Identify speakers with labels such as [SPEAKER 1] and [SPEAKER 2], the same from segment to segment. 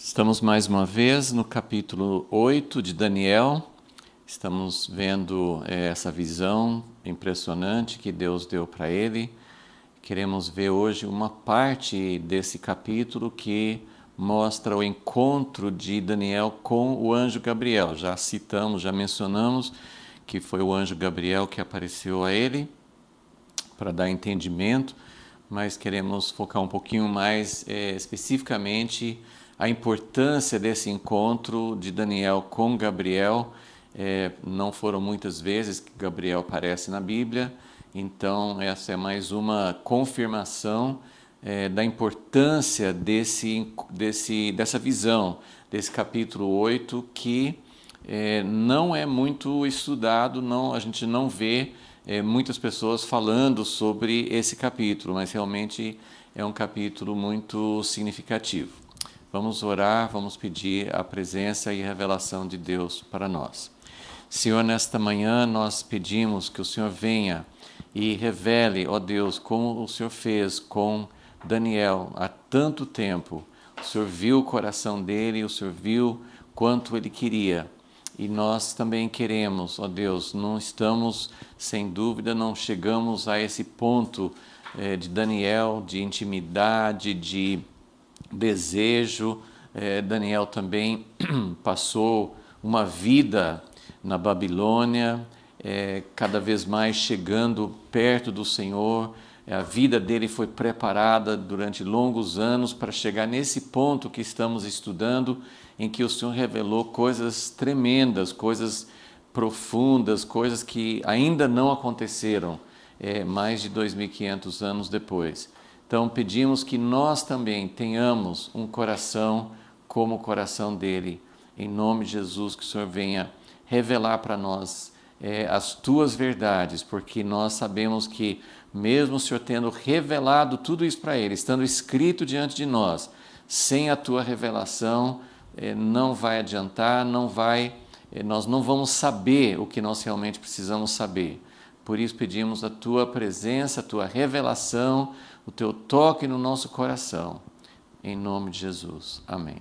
[SPEAKER 1] Estamos mais uma vez no capítulo 8 de Daniel. Estamos vendo essa visão impressionante que Deus deu para ele. Queremos ver hoje uma parte desse capítulo que mostra o encontro de Daniel com o anjo Gabriel. Já citamos, já mencionamos que foi o anjo Gabriel que apareceu a ele para dar entendimento, mas queremos focar um pouquinho mais especificamente a importância desse encontro de Daniel com Gabriel. Não foram muitas vezes que Gabriel aparece na Bíblia, então essa é mais uma confirmação da importância dessa visão, desse capítulo 8, que não é muito estudado, a gente não vê muitas pessoas falando sobre esse capítulo, mas realmente é um capítulo muito significativo. Vamos orar, vamos pedir a presença e a revelação de Deus para nós. Senhor, nesta manhã nós pedimos que o Senhor venha e revele, ó Deus, como o Senhor fez com Daniel há tanto tempo. O Senhor viu o coração dele, o Senhor viu quanto ele queria. E nós também queremos, ó Deus, não estamos, sem dúvida, não chegamos a esse ponto de Daniel, de intimidade, de desejo. Daniel também passou uma vida na Babilônia, cada vez mais chegando perto do Senhor. A vida dele foi preparada durante longos anos para chegar nesse ponto que estamos estudando, em que o Senhor revelou coisas tremendas, coisas profundas, coisas que ainda não aconteceram mais de 2.500 anos depois. Então pedimos que nós também tenhamos um coração como o coração dele. Em nome de Jesus, que o Senhor venha revelar para nós as tuas verdades, porque nós sabemos que mesmo o Senhor tendo revelado tudo isso para ele, estando escrito diante de nós, sem a tua revelação não vai adiantar, nós não vamos saber o que nós realmente precisamos saber. Por isso pedimos a tua presença, a tua revelação, o teu toque no nosso coração, em nome de Jesus. Amém.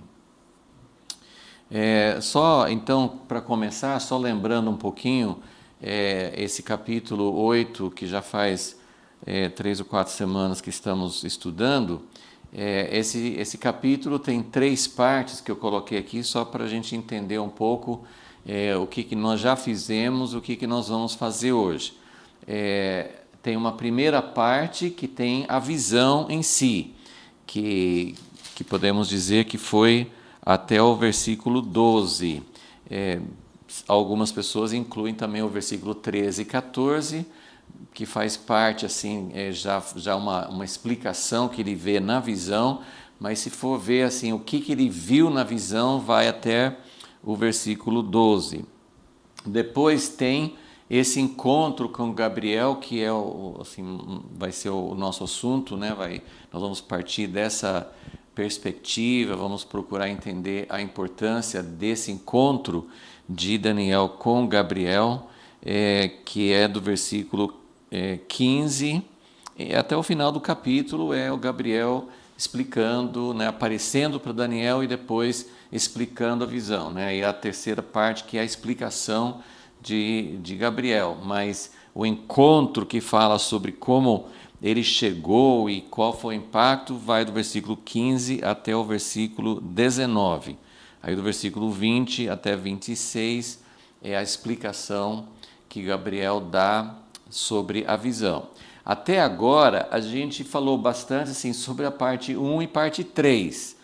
[SPEAKER 1] Só então, para começar, só lembrando um pouquinho, esse capítulo 8, que já faz 3 ou 4 semanas que estamos estudando, esse capítulo tem 3 partes que eu coloquei aqui, só para a gente entender um pouco o que nós já fizemos, o que nós vamos fazer hoje. Tem uma primeira parte que tem a visão em si, que podemos dizer que foi até o versículo 12. Algumas pessoas incluem também o versículo 13 e 14, que faz parte assim, já uma explicação que ele vê na visão, mas se for ver assim, o que ele viu na visão, vai até o versículo 12. Depois tem esse encontro com Gabriel, que vai ser o nosso assunto, né? Nós vamos partir dessa perspectiva, vamos procurar entender a importância desse encontro de Daniel com Gabriel, que é do versículo 15 até o final do capítulo, o Gabriel explicando, né, aparecendo para Daniel e depois explicando a visão, né? E a terceira parte, que é a explicação de Gabriel, mas o encontro que fala sobre como ele chegou e qual foi o impacto, vai do versículo 15 até o versículo 19. Aí do versículo 20 até 26 é a explicação que Gabriel dá sobre a visão. Até agora a gente falou bastante assim, sobre a parte 1 e parte 3,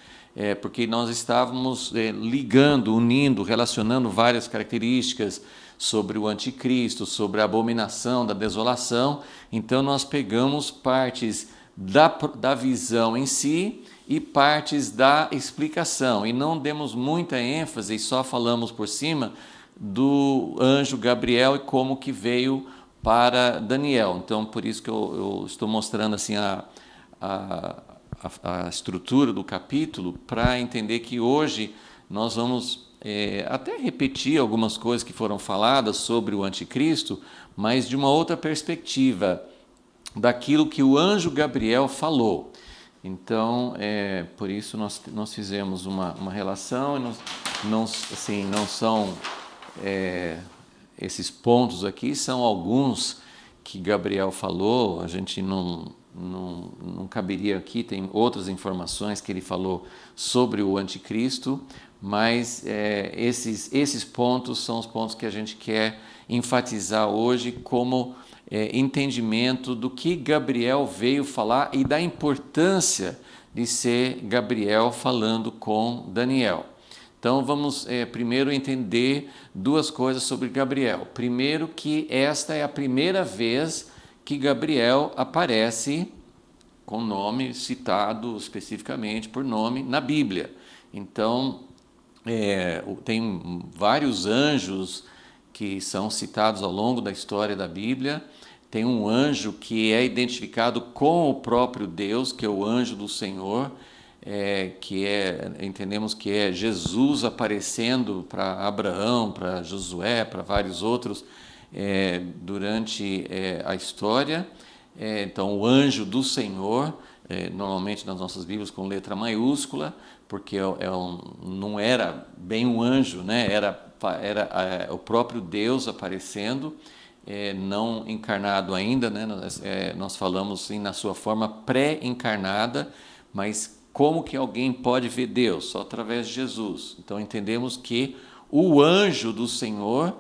[SPEAKER 1] porque nós estávamos ligando, unindo, relacionando várias características sobre o anticristo, sobre a abominação da desolação. Então nós pegamos partes da visão em si e partes da explicação, e não demos muita ênfase, só falamos por cima do anjo Gabriel e como que veio para Daniel. Então por isso que eu estou mostrando assim a estrutura do capítulo, para entender que hoje nós vamos até repetir algumas coisas que foram faladas sobre o anticristo, mas de uma outra perspectiva, daquilo que o anjo Gabriel falou. Então, por isso nós fizemos uma relação, e não são esses pontos aqui, são alguns que Gabriel falou, a gente não caberia aqui, tem outras informações que ele falou sobre o anticristo, mas esses pontos são os pontos que a gente quer enfatizar hoje como entendimento do que Gabriel veio falar e da importância de ser Gabriel falando com Daniel. Então vamos primeiro entender duas coisas sobre Gabriel. Primeiro, que esta é a primeira vez que Gabriel aparece com nome citado especificamente por nome na Bíblia. Então tem vários anjos que são citados ao longo da história da Bíblia. Tem um anjo que é identificado com o próprio Deus, que é o anjo do Senhor, entendemos que é Jesus aparecendo para Abraão, para Josué, para vários outros durante a história. Então, o anjo do Senhor, normalmente nas nossas Bíblias com letra maiúscula, porque não era bem um anjo, né? Era o próprio Deus aparecendo, não encarnado ainda, né? Nós falamos assim, na sua forma pré-encarnada, mas como que alguém pode ver Deus? Só através de Jesus. Então entendemos que o anjo do Senhor,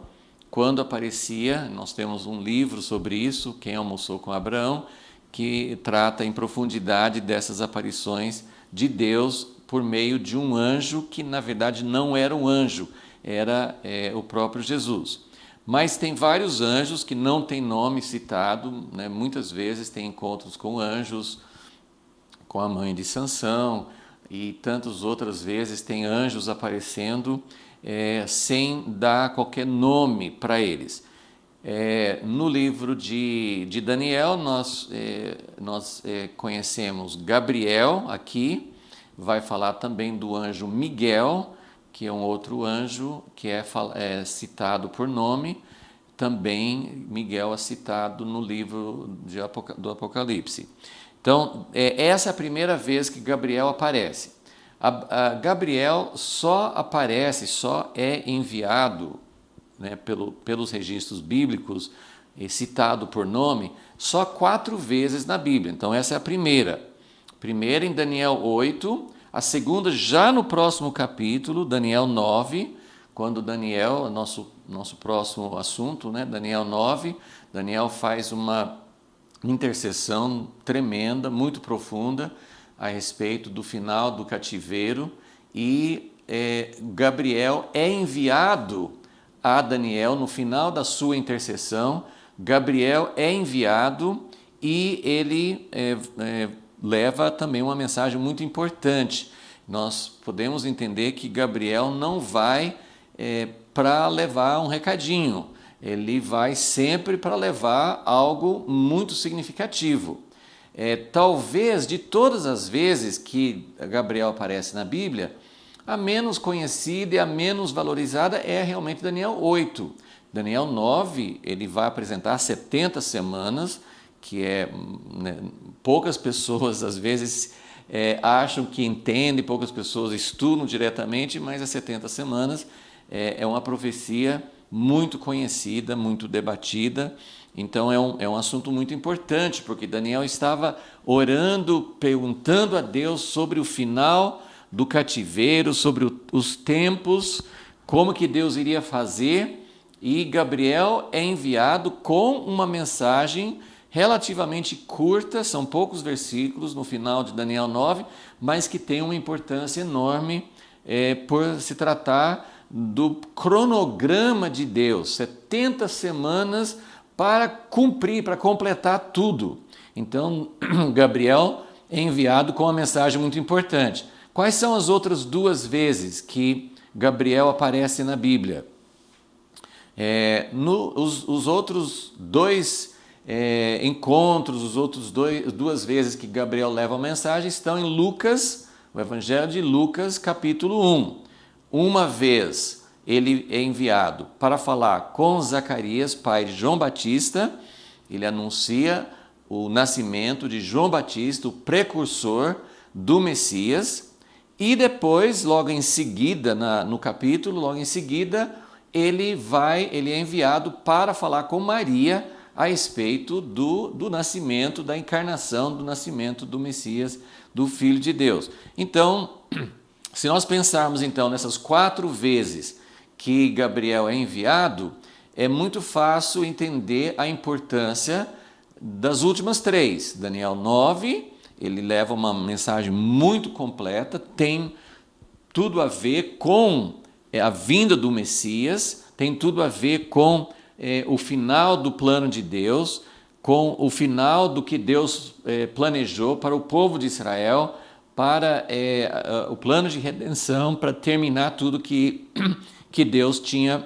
[SPEAKER 1] quando aparecia, nós temos um livro sobre isso, Quem Almoçou com Abraão, que trata em profundidade dessas aparições de Deus por meio de um anjo que na verdade não era um anjo, era o próprio Jesus. Mas tem vários anjos que não têm nome citado, né? Muitas vezes tem encontros com anjos, com a mãe de Sansão, e tantas outras vezes tem anjos aparecendo sem dar qualquer nome para eles. No livro de Daniel, nós conhecemos Gabriel aqui, vai falar também do anjo Miguel, que é um outro anjo que é citado por nome. Também Miguel é citado no livro do Apocalipse. Então, essa é a primeira vez que Gabriel aparece. Gabriel só aparece, só é enviado, né, pelos registros bíblicos, citado por nome, só 4 vezes na Bíblia. Então, essa é a primeira. Primeira em Daniel 8, a segunda já no próximo capítulo, Daniel 9, quando Daniel, nosso próximo assunto, né, Daniel 9, Daniel faz uma intercessão tremenda, muito profunda, a respeito do final do cativeiro, e Gabriel é enviado a Daniel no final da sua intercessão. Gabriel é enviado e ele leva também uma mensagem muito importante. Nós podemos entender que Gabriel não vai para levar um recadinho, ele vai sempre para levar algo muito significativo. Talvez de todas as vezes que Gabriel aparece na Bíblia, a menos conhecida e a menos valorizada é realmente Daniel 8. Daniel 9, ele vai apresentar 70 semanas, que poucas pessoas às vezes acham que entendem, poucas pessoas estudam diretamente, mas as 70 semanas é uma profecia muito conhecida, muito debatida. Então é um assunto muito importante, porque Daniel estava orando, perguntando a Deus sobre o final do cativeiro, sobre os tempos, como que Deus iria fazer, e Gabriel é enviado com uma mensagem relativamente curta, são poucos versículos no final de Daniel 9, mas que tem uma importância enorme por se tratar do cronograma de Deus, 70 semanas para cumprir, para completar tudo. Então, Gabriel é enviado com uma mensagem muito importante. Quais são as outras 2 vezes que Gabriel aparece na Bíblia? Os outros 2 encontros, os outros 2 vezes que Gabriel leva a mensagem estão em Lucas, o Evangelho de Lucas, capítulo 1. Uma vez ele é enviado para falar com Zacarias, pai de João Batista, ele anuncia o nascimento de João Batista, o precursor do Messias, e depois, logo em seguida, no capítulo, logo em seguida, ele é enviado para falar com Maria a respeito do nascimento, da encarnação, do nascimento do Messias, do Filho de Deus. Então, se nós pensarmos então nessas 4 vezes que Gabriel é enviado, é muito fácil entender a importância das últimas 3. Daniel 9, ele leva uma mensagem muito completa, tem tudo a ver com a vinda do Messias, tem tudo a ver com o final do plano de Deus, com o final do que Deus planejou para o povo de Israel, para o plano de redenção, para terminar tudo que Deus tinha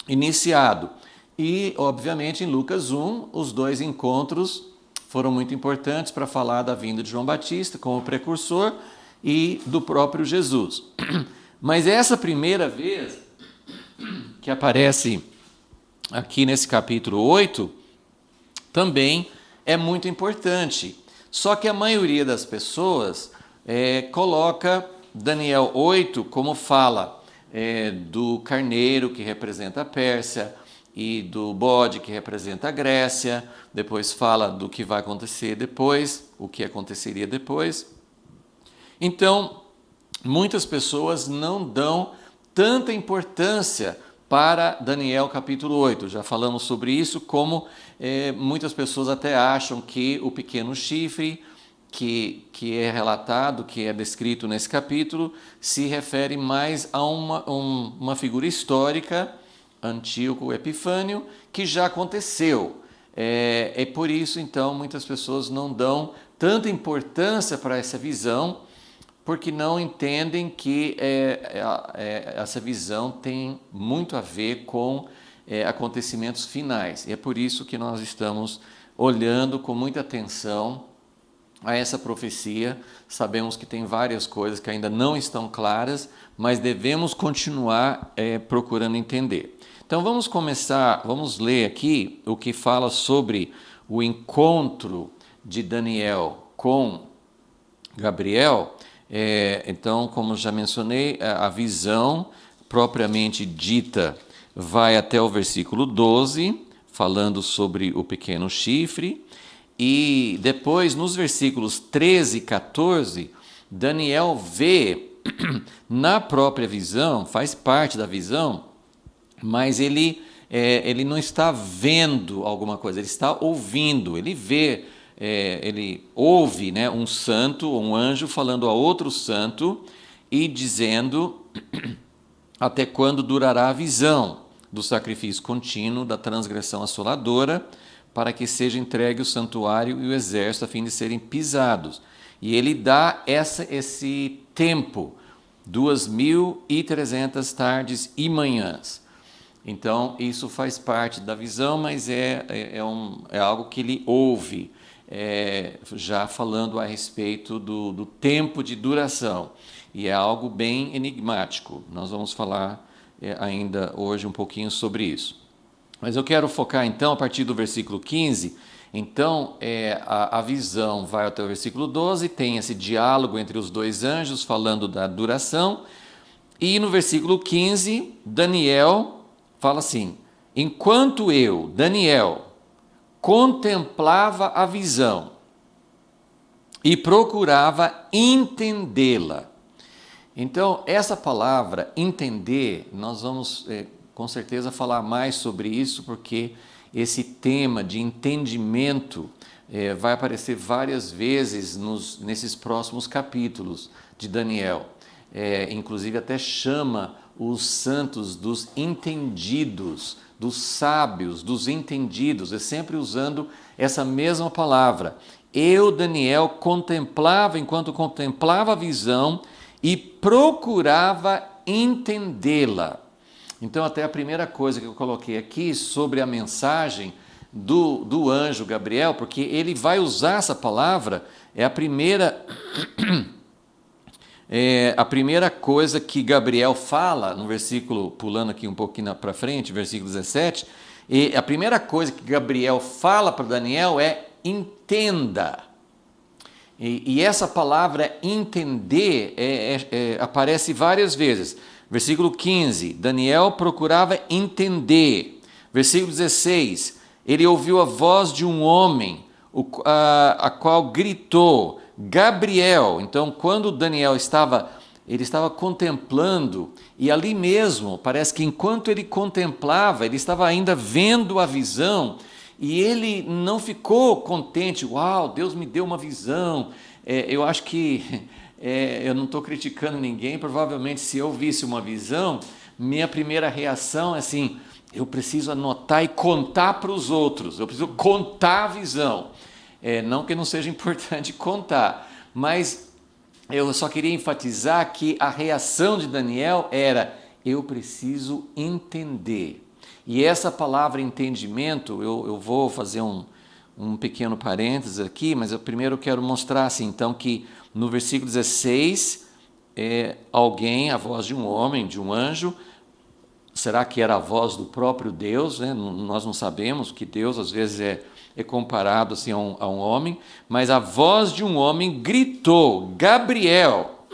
[SPEAKER 1] iniciado. E, obviamente, em Lucas 1, os 2 encontros foram muito importantes para falar da vinda de João Batista como precursor e do próprio Jesus. Mas essa primeira vez que aparece aqui nesse capítulo 8 também é muito importante. Só que a maioria das pessoas coloca Daniel 8 como fala do carneiro que representa a Pérsia e do bode que representa a Grécia, depois fala do que vai acontecer depois, o que aconteceria depois. Então, muitas pessoas não dão tanta importância para Daniel capítulo 8. Já falamos sobre isso, como muitas pessoas até acham que o pequeno chifre que é relatado, que é descrito nesse capítulo, se refere mais a uma figura histórica, Antíoco Epifânio, que já aconteceu. É por isso, então, muitas pessoas não dão tanta importância para essa visão, porque não entendem que essa visão tem muito a ver com acontecimentos finais. E é por isso que nós estamos olhando com muita atenção a essa profecia. Sabemos que tem várias coisas que ainda não estão claras, mas devemos continuar procurando entender. Então vamos ler aqui o que fala sobre o encontro de Daniel com Gabriel. Então, como já mencionei, a visão propriamente dita vai até o versículo 12, falando sobre o pequeno chifre, e depois, nos versículos 13 e 14, Daniel vê na própria visão, faz parte da visão, mas ele não está vendo alguma coisa, ele está ouvindo, ele vê. Ele ouve, né, um santo, um anjo falando a outro santo e dizendo até quando durará a visão do sacrifício contínuo, da transgressão assoladora, para que seja entregue o santuário e o exército a fim de serem pisados. E ele dá esse tempo, 2.300 tardes e manhãs. Então, isso faz parte da visão, mas é algo que ele ouve, já falando a respeito do tempo de duração. E é algo bem enigmático. Nós vamos falar ainda hoje um pouquinho sobre isso. Mas eu quero focar então a partir do versículo 15. Então, a visão vai até o versículo 12, tem esse diálogo entre os 2 anjos falando da duração. E no versículo 15, Daniel fala assim: enquanto eu, Daniel, contemplava a visão e procurava entendê-la. Então, essa palavra, entender, nós vamos com certeza falar mais sobre isso, porque esse tema de entendimento vai aparecer várias vezes nesses próximos capítulos de Daniel. Inclusive até chama os santos dos entendidos, dos sábios, dos entendidos, sempre usando essa mesma palavra. Eu, Daniel, enquanto contemplava a visão e procurava entendê-la. Então, até a primeira coisa que eu coloquei aqui sobre a mensagem do anjo Gabriel, porque ele vai usar essa palavra, a primeira coisa que Gabriel fala, no versículo, pulando aqui um pouquinho para frente, versículo 17, a primeira coisa que Gabriel fala para Daniel é entenda. E essa palavra entender aparece várias vezes. Versículo 15, Daniel procurava entender. Versículo 16, ele ouviu a voz de um homem, a qual gritou, Gabriel. Então, quando Daniel ele estava contemplando, e ali mesmo, parece que enquanto ele contemplava, ele estava ainda vendo a visão, e ele não ficou contente, uau, Deus me deu uma visão. Eu acho que, eu não estou criticando ninguém, provavelmente se eu visse uma visão, minha primeira reação é assim, eu preciso anotar e contar para os outros, eu preciso contar a visão. Não que não seja importante contar, mas eu só queria enfatizar que a reação de Daniel era, eu preciso entender. E essa palavra entendimento, eu vou fazer um pequeno parênteses aqui, mas eu primeiro quero mostrar assim, então, que no versículo 16, alguém, a voz de um homem, de um anjo, será que era a voz do próprio Deus? Né? Nós não sabemos, que Deus às vezes é comparado assim, a um homem, mas a voz de um homem gritou, Gabriel.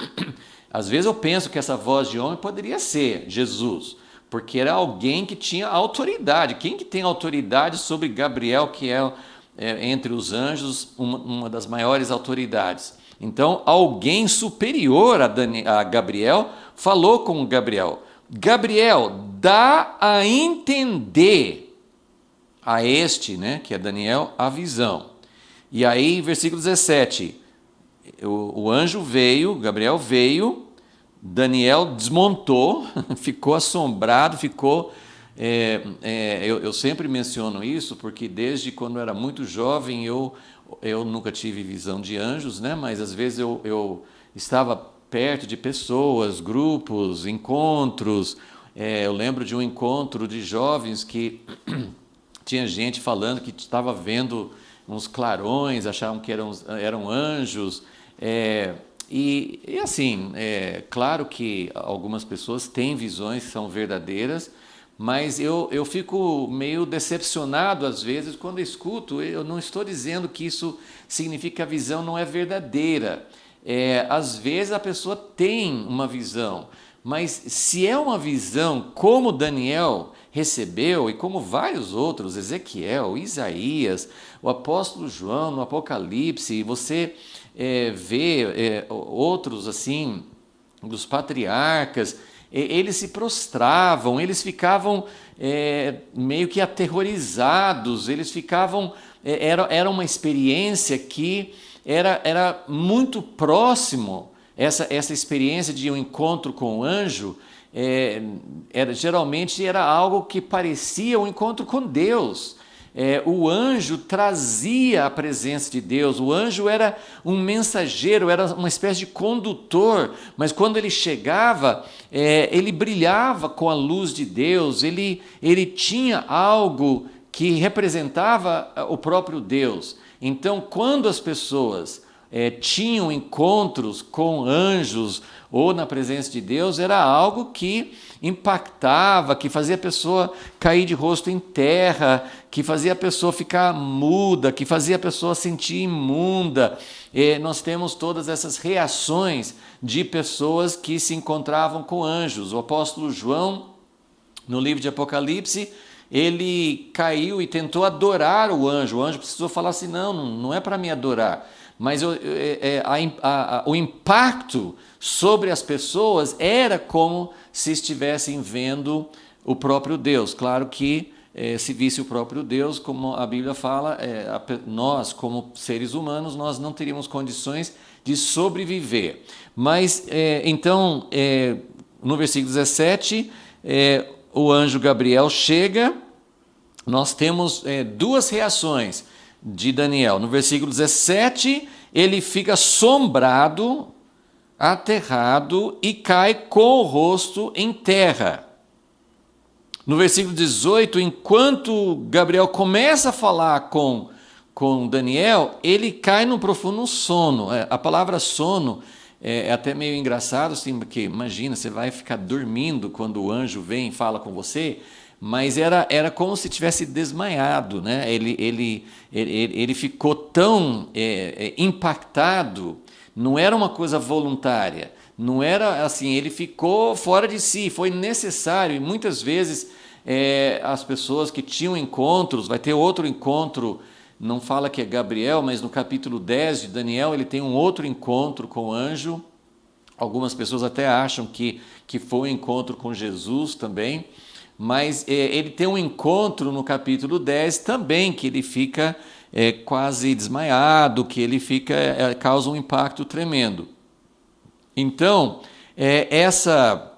[SPEAKER 1] Às vezes eu penso que essa voz de homem poderia ser Jesus, porque era alguém que tinha autoridade. Quem que tem autoridade sobre Gabriel, que entre os anjos, uma das maiores autoridades? Então, alguém superior a Gabriel falou com Gabriel. Gabriel, dá a entender a este, né, que é Daniel, a visão. E aí, versículo 17, o anjo veio, Gabriel veio, Daniel desmontou, ficou assombrado, eu sempre menciono isso, porque desde quando eu era muito jovem, eu nunca tive visão de anjos, né? Mas às vezes eu estava perto de pessoas, grupos, encontros. Eu lembro de um encontro de jovens que tinha gente falando que estava vendo uns clarões, achavam que eram anjos. E assim, claro que algumas pessoas têm visões que são verdadeiras, mas eu fico meio decepcionado às vezes quando escuto. Eu não estou dizendo que isso significa que a visão não é verdadeira. Às vezes a pessoa tem uma visão, mas se é uma visão como Daniel recebeu e como vários outros, Ezequiel, Isaías, o apóstolo João no Apocalipse, você vê outros assim, dos patriarcas, eles se prostravam, eles ficavam meio que aterrorizados, eles ficavam, era uma experiência que era muito próximo, essa experiência de um encontro com o anjo, geralmente era algo que parecia um encontro com Deus. O anjo trazia a presença de Deus, o anjo era um mensageiro, era uma espécie de condutor, mas quando ele chegava, ele brilhava com a luz de Deus, ele tinha algo que representava o próprio Deus. Então, quando as pessoas tinham encontros com anjos ou na presença de Deus, era algo que impactava, que fazia a pessoa cair de rosto em terra, que fazia a pessoa ficar muda, que fazia a pessoa sentir imunda. Nós temos todas essas reações de pessoas que se encontravam com anjos. O apóstolo João, no livro de Apocalipse, ele caiu e tentou adorar o anjo. O anjo precisou falar assim, não é para me adorar. Mas o impacto sobre as pessoas era como se estivessem vendo o próprio Deus. Claro que se visse o próprio Deus, como a Bíblia fala, nós, como seres humanos, nós não teríamos condições de sobreviver. Mas, então, no versículo 17, o anjo Gabriel chega, nós temos duas reações de Daniel. No versículo 17, ele fica assombrado, aterrado e cai com o rosto em terra. No versículo 18, enquanto Gabriel começa a falar com Daniel, ele cai num profundo sono. A palavra sono é até meio engraçado, assim, porque imagina, você vai ficar dormindo quando o anjo vem e fala com você, mas era como se tivesse desmaiado, né? Ele ficou tão impactado, não era uma coisa voluntária, não era assim, ele ficou fora de si, foi necessário, e muitas vezes as pessoas que tinham encontros, vai ter outro encontro, não fala que é Gabriel, mas no capítulo 10 de Daniel ele tem um outro encontro com o anjo. Algumas pessoas até acham que foi um encontro com Jesus também, mas ele tem um encontro no capítulo 10 também, que ele fica quase desmaiado, que ele causa um impacto tremendo. Então, essa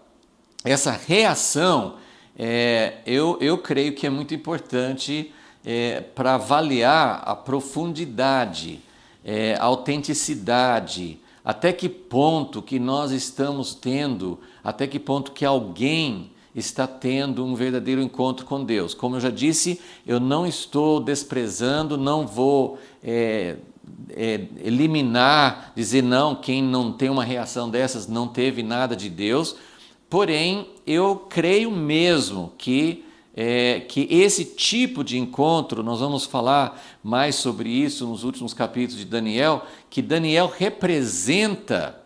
[SPEAKER 1] reação, eu creio que é muito importante para avaliar a profundidade, a autenticidade, até que ponto que nós estamos tendo, até que ponto que alguém está tendo um verdadeiro encontro com Deus. Como eu já disse, eu não estou desprezando, não vou eliminar, dizer não, quem não tem uma reação dessas não teve nada de Deus, porém eu creio mesmo que esse tipo de encontro, nós vamos falar mais sobre isso nos últimos capítulos de Daniel, que Daniel representa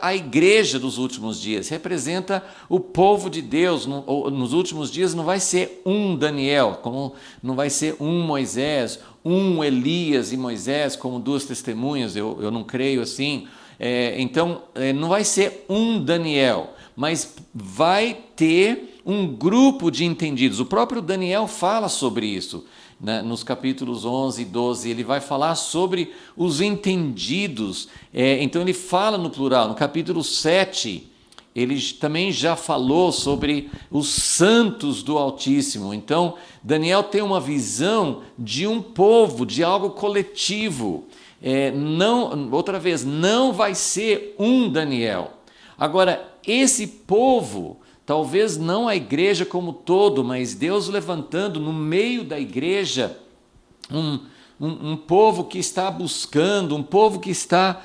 [SPEAKER 1] a igreja dos últimos dias, representa o povo de Deus. Nos últimos dias não vai ser um Daniel, como não vai ser um Moisés, um Elias e Moisés como duas testemunhas, eu não creio assim. Então não vai ser um Daniel, mas vai ter um grupo de entendidos. O próprio Daniel fala sobre isso, né? Nos capítulos 11 e 12, ele vai falar sobre os entendidos. Então ele fala no plural. No capítulo 7, ele também já falou sobre os santos do Altíssimo. Então Daniel tem uma visão de um povo, de algo coletivo. Outra vez, não vai ser um Daniel. Agora, esse povo, talvez não a igreja como todo, mas Deus levantando no meio da igreja um povo que está buscando, um povo que está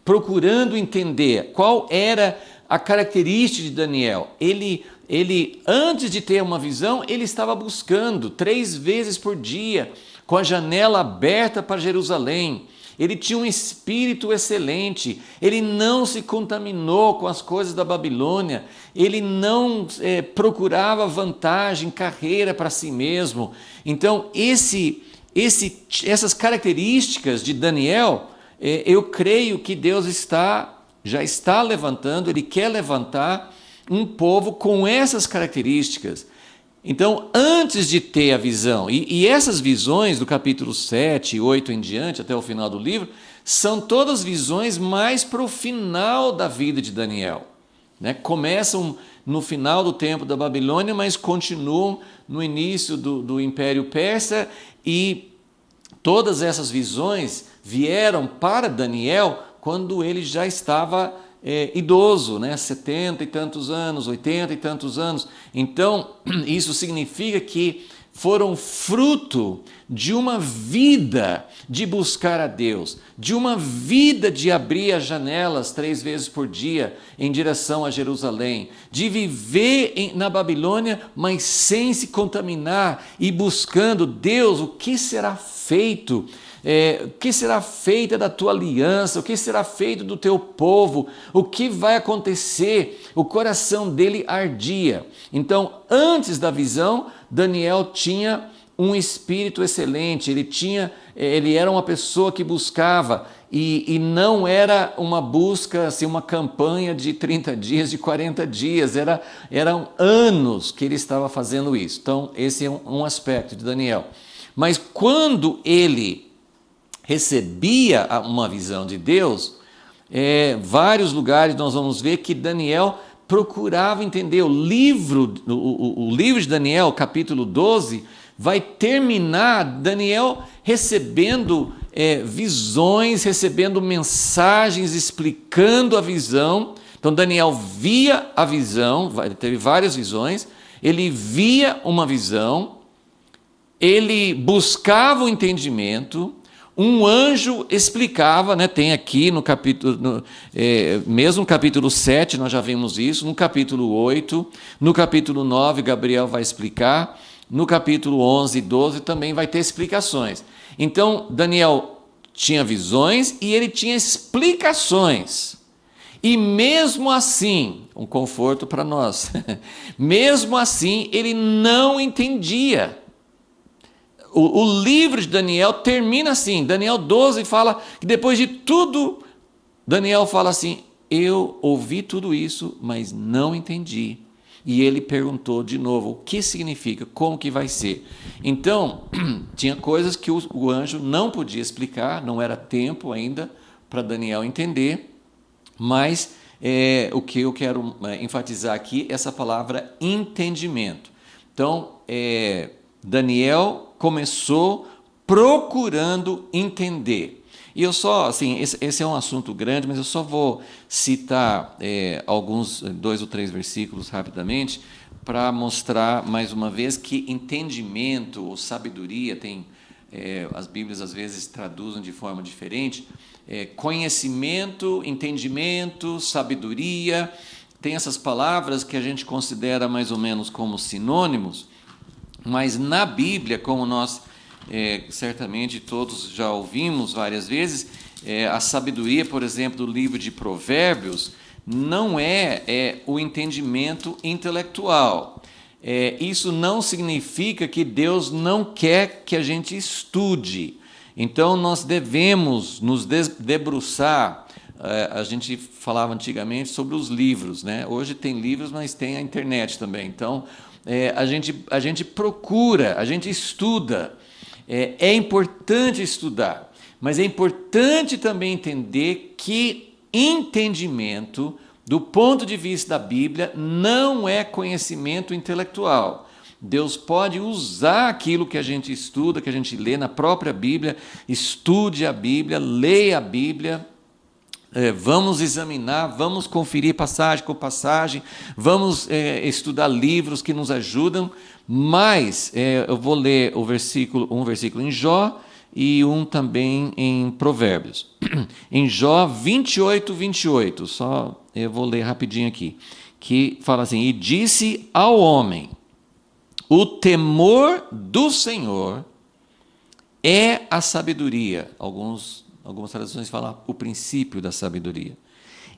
[SPEAKER 1] procurando entender qual era a característica de Daniel. Ele, antes de ter uma visão, ele estava buscando 3 vezes por dia, com a janela aberta para Jerusalém. Ele tinha um espírito excelente, ele não se contaminou com as coisas da Babilônia, ele não procurava vantagem, carreira para si mesmo. Então, essas características de Daniel, eu creio que Deus já está levantando, ele quer levantar um povo com essas características. Então, antes de ter a visão, e essas visões do capítulo 7, 8 em diante, até o final do livro, são todas visões mais para o final da vida de Daniel, né? Começam no final do tempo da Babilônia, mas continuam no início do Império Persa, e todas essas visões vieram para Daniel quando ele já estava idoso, né? 70 e tantos anos, 80 e tantos anos. Então, isso significa que foram fruto de uma vida de buscar a Deus, de uma vida de abrir as janelas 3 vezes por dia em direção a Jerusalém, de viver na Babilônia, mas sem se contaminar e buscando Deus, o que será feito? O que será feita da tua aliança, o que será feito do teu povo, o que vai acontecer? O coração dele ardia. Então, antes da visão, Daniel tinha um espírito excelente, ele era uma pessoa que buscava, e não era uma busca, assim, uma campanha de 30 dias, de 40 dias, eram anos que ele estava fazendo isso. Então, esse é um aspecto de Daniel. Mas quando ele recebia uma visão de Deus, vários lugares nós vamos ver que Daniel procurava entender. O livro de Daniel, capítulo 12, vai terminar Daniel recebendo visões, recebendo mensagens, explicando a visão. Então Daniel via a visão, teve várias visões, ele via uma visão, ele buscava o entendimento. um anjo explicava, né? Tem aqui no capítulo, mesmo no capítulo 7 nós já vimos isso, no capítulo 8, no capítulo 9 Gabriel vai explicar, no capítulo 11 e 12 também vai ter explicações. Então Daniel tinha visões e ele tinha explicações. E mesmo assim, um conforto para nós, mesmo assim ele não entendia. O livro de Daniel termina assim, Daniel 12 fala que depois de tudo, Daniel fala assim, eu ouvi tudo isso, mas não entendi. E ele perguntou de novo, o que significa, como que vai ser? Então, tinha coisas que o anjo não podia explicar, não era tempo ainda para Daniel entender, mas o que eu quero enfatizar aqui é essa palavra entendimento. Então, Daniel começou procurando entender. E eu só, assim, esse é um assunto grande, mas eu só vou citar alguns, 2 ou 3 versículos rapidamente, para mostrar mais uma vez que entendimento ou sabedoria tem, as Bíblias às vezes traduzem de forma diferente, conhecimento, entendimento, sabedoria, tem essas palavras que a gente considera mais ou menos como sinônimos, mas na Bíblia, como nós certamente todos já ouvimos várias vezes, a sabedoria, por exemplo, do livro de Provérbios, não é o entendimento intelectual. Isso não significa que Deus não quer que a gente estude. Então, nós devemos nos debruçar. A gente falava antigamente sobre os livros, né? Hoje tem livros, mas tem a internet também. Então, a gente procura, a gente estuda. É importante estudar, mas é importante também entender que entendimento, do ponto de vista da Bíblia, não é conhecimento intelectual. Deus pode usar aquilo que a gente estuda, que a gente lê na própria Bíblia, estude a Bíblia, leia a Bíblia, vamos examinar, vamos conferir passagem com passagem, vamos estudar livros que nos ajudam, mas eu vou ler um versículo em Jó e um também em Provérbios. Em Jó 28, 28, só eu vou ler rapidinho aqui, que fala assim, e disse ao homem, o temor do Senhor é a sabedoria. Algumas traduções falam o princípio da sabedoria.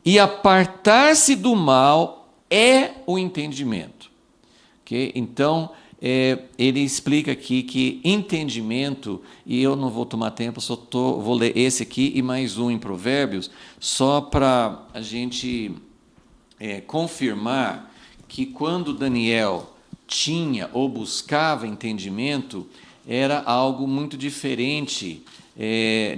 [SPEAKER 1] E apartar-se do mal é o entendimento. Okay? Então, ele explica aqui que entendimento, e eu não vou tomar tempo, vou ler esse aqui e mais um em Provérbios, só para a gente confirmar que quando Daniel tinha ou buscava entendimento, era algo muito diferente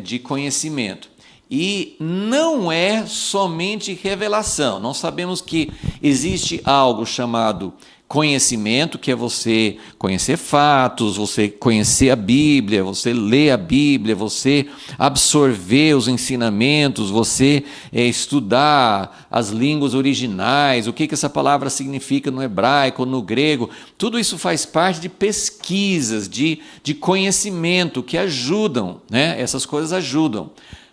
[SPEAKER 1] de conhecimento. E não é somente revelação. Nós sabemos que existe algo chamado conhecimento, que é você conhecer fatos, você conhecer a Bíblia, você ler a Bíblia, você absorver os ensinamentos, você estudar as línguas originais, o que essa palavra significa no hebraico, no grego. Tudo isso faz parte de pesquisas, de conhecimento que ajudam, né? Essas coisas ajudam.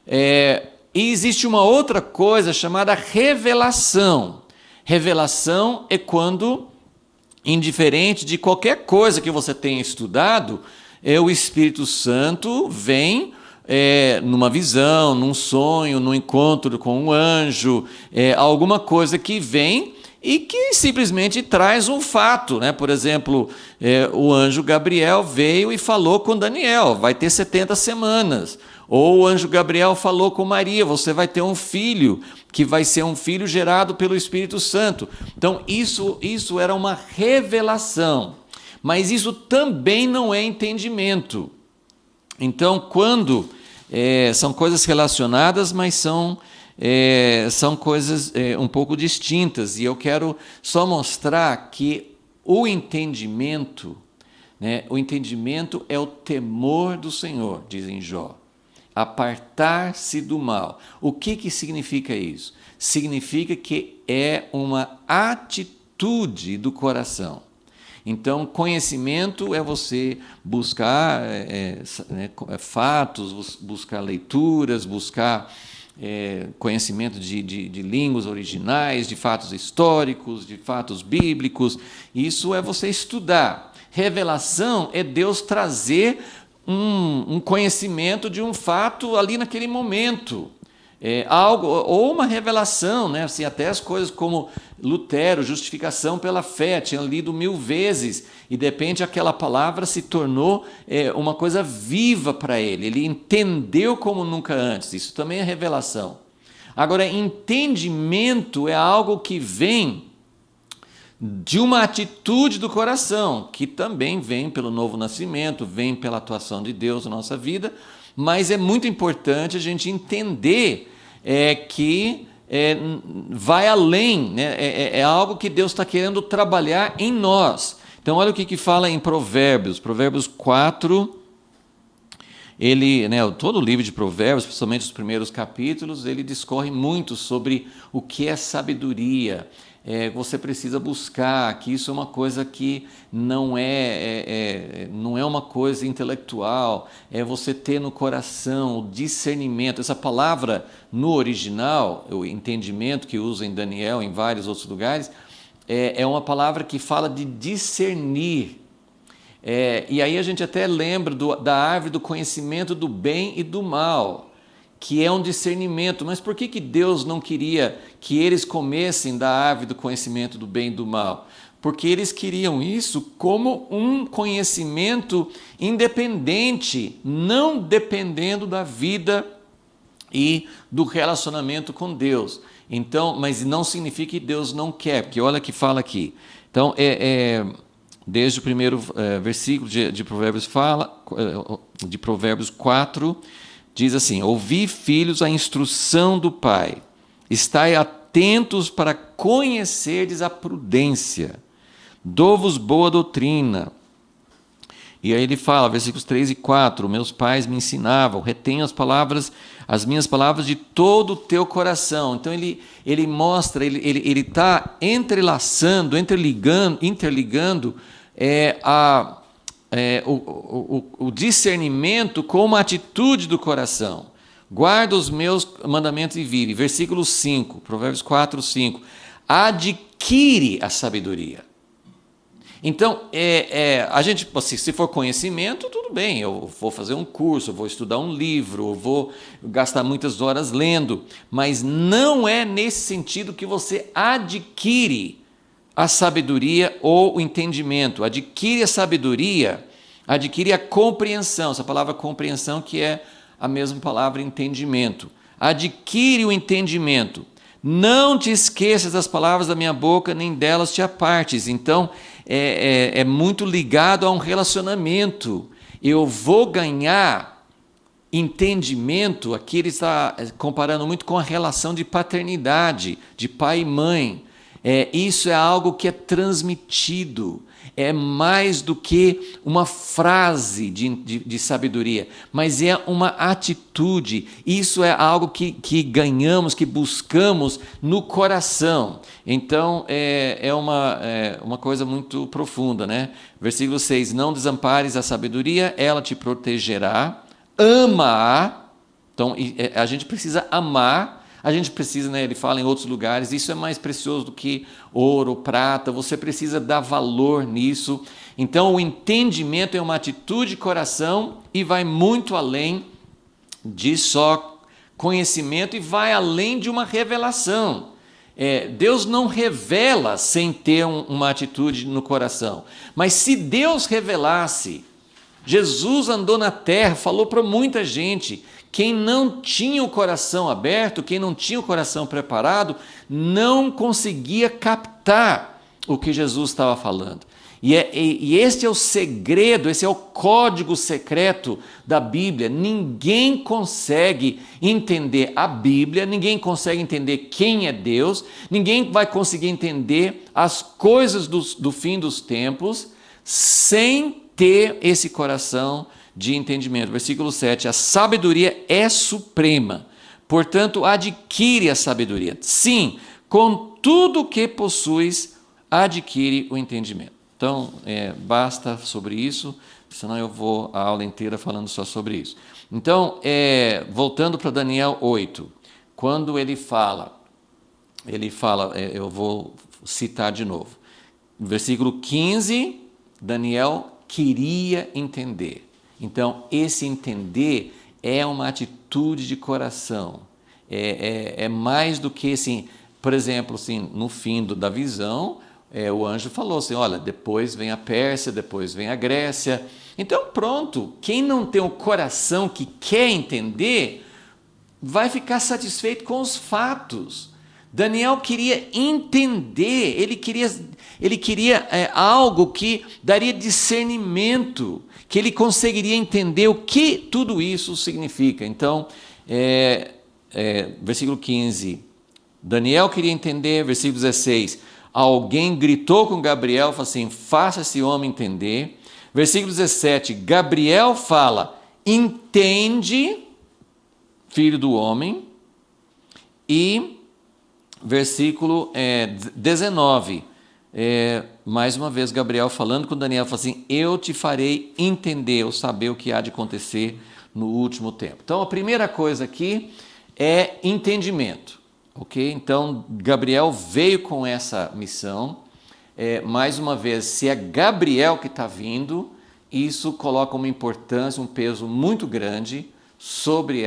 [SPEAKER 1] E existe uma outra coisa chamada revelação. Revelação é quando, indiferente de qualquer coisa que você tenha estudado, o Espírito Santo vem numa visão, num sonho, num encontro com um anjo, alguma coisa que vem e que simplesmente traz um fato, né? Por exemplo, o anjo Gabriel veio e falou com Daniel, vai ter 70 semanas. Ou o anjo Gabriel falou com Maria, você vai ter um filho, que vai ser um filho gerado pelo Espírito Santo. Então, isso era uma revelação. Mas isso também não é entendimento. Então, quando são coisas relacionadas, mas são coisas um pouco distintas. E eu quero só mostrar que o entendimento é o temor do Senhor, diz em Jó. Apartar-se do mal. O que significa isso? Significa que é uma atitude do coração. Então, conhecimento é você buscar fatos, buscar leituras, buscar conhecimento de línguas originais, de fatos históricos, de fatos bíblicos. Isso é você estudar. Revelação é Deus trazer um conhecimento de um fato ali naquele momento. Algo, ou uma revelação, né? Assim, até as coisas como Lutero, justificação pela fé, tinha lido 1000 vezes, e de repente aquela palavra se tornou uma coisa viva para ele, ele entendeu como nunca antes, isso também é revelação. Agora, entendimento é algo que vem de uma atitude do coração, que também vem pelo novo nascimento, vem pela atuação de Deus na nossa vida, mas é muito importante a gente entender que vai além, né? É algo que Deus está querendo trabalhar em nós. Então, olha o que fala em Provérbios 4. Todo o livro de Provérbios, principalmente os primeiros capítulos, ele discorre muito sobre o que é sabedoria. Você precisa buscar, que isso é uma coisa que não é uma coisa intelectual, é você ter no coração o discernimento. Essa palavra no original, o entendimento que usa em Daniel, em vários outros lugares, é uma palavra que fala de discernir. E aí a gente até lembra da árvore do conhecimento do bem e do mal, que é um discernimento. Mas por que Deus não queria que eles comessem da árvore do conhecimento do bem e do mal? Porque eles queriam isso como um conhecimento independente, não dependendo da vida e do relacionamento com Deus. Então, mas não significa que Deus não quer, porque olha o que fala aqui. Então, desde o primeiro versículo de Provérbios de Provérbios 4, diz assim: ouvi, filhos, a instrução do pai, estai atentos para conhecerdes a prudência, dou-vos boa doutrina. E aí ele fala, versículos 3 e 4, meus pais me ensinavam, retenha as minhas palavras de todo o teu coração. Então ele mostra, ele está interligando o discernimento com uma atitude do coração. Guarda os meus mandamentos e vive. Versículo 5, Provérbios 4, 5. Adquire a sabedoria. Então, a gente, se for conhecimento, tudo bem, eu vou fazer um curso, eu vou estudar um livro, eu vou gastar muitas horas lendo, mas não é nesse sentido que você adquire a sabedoria ou o entendimento. Adquire a sabedoria, adquire a compreensão, essa palavra compreensão que é a mesma palavra entendimento. Adquire o entendimento. Não te esqueças das palavras da minha boca, nem delas te apartes. Então, é muito ligado a um relacionamento. Eu vou ganhar entendimento, aqui ele está comparando muito com a relação de paternidade, de pai e mãe. Isso é algo que é transmitido, é mais do que uma frase de sabedoria, mas é uma atitude. Isso é algo que ganhamos, que buscamos no coração. Então, é uma coisa muito profunda, né? Versículo 6, não desampares a sabedoria, ela te protegerá, ama-a. Então, a gente precisa amar. A gente precisa, né, ele fala em outros lugares, isso é mais precioso do que ouro, prata, você precisa dar valor nisso. Então, o entendimento é uma atitude de coração e vai muito além de só conhecimento e vai além de uma revelação. Deus não revela sem ter uma atitude no coração. Mas se Deus revelasse, Jesus andou na terra, falou para muita gente. Quem não tinha o coração aberto, quem não tinha o coração preparado, não conseguia captar o que Jesus estava falando. E esse é o segredo, esse é o código secreto da Bíblia. Ninguém consegue entender a Bíblia, ninguém consegue entender quem é Deus, ninguém vai conseguir entender as coisas do fim dos tempos sem ter esse coração de entendimento. Versículo 7, a sabedoria é suprema, portanto adquire a sabedoria. Sim, com tudo que possuis, adquire o entendimento. Então, basta sobre isso, senão eu vou a aula inteira falando só sobre isso. Então, voltando para Daniel 8, quando ele fala, eu vou citar de novo, versículo 15, Daniel queria entender. Então, esse entender é uma atitude de coração. É mais do que, assim, por exemplo, assim, no fim da visão, o anjo falou assim, olha, depois vem a Pérsia, depois vem a Grécia. Então, pronto, quem não tem o coração que quer entender, vai ficar satisfeito com os fatos. Daniel queria entender, ele queria algo que daria discernimento, que ele conseguiria entender o que tudo isso significa. Então, versículo 15, Daniel queria entender, versículo 16, alguém gritou com Gabriel, falou assim, faça esse homem entender. Versículo 17, Gabriel fala, entende, filho do homem. E versículo 19, mais uma vez Gabriel falando com Daniel, fala assim, eu te farei entender, ou saber o que há de acontecer no último tempo. Então a primeira coisa aqui é entendimento, ok? Então Gabriel veio com essa missão, mais uma vez, se é Gabriel que está vindo, isso coloca uma importância, um peso muito grande sobre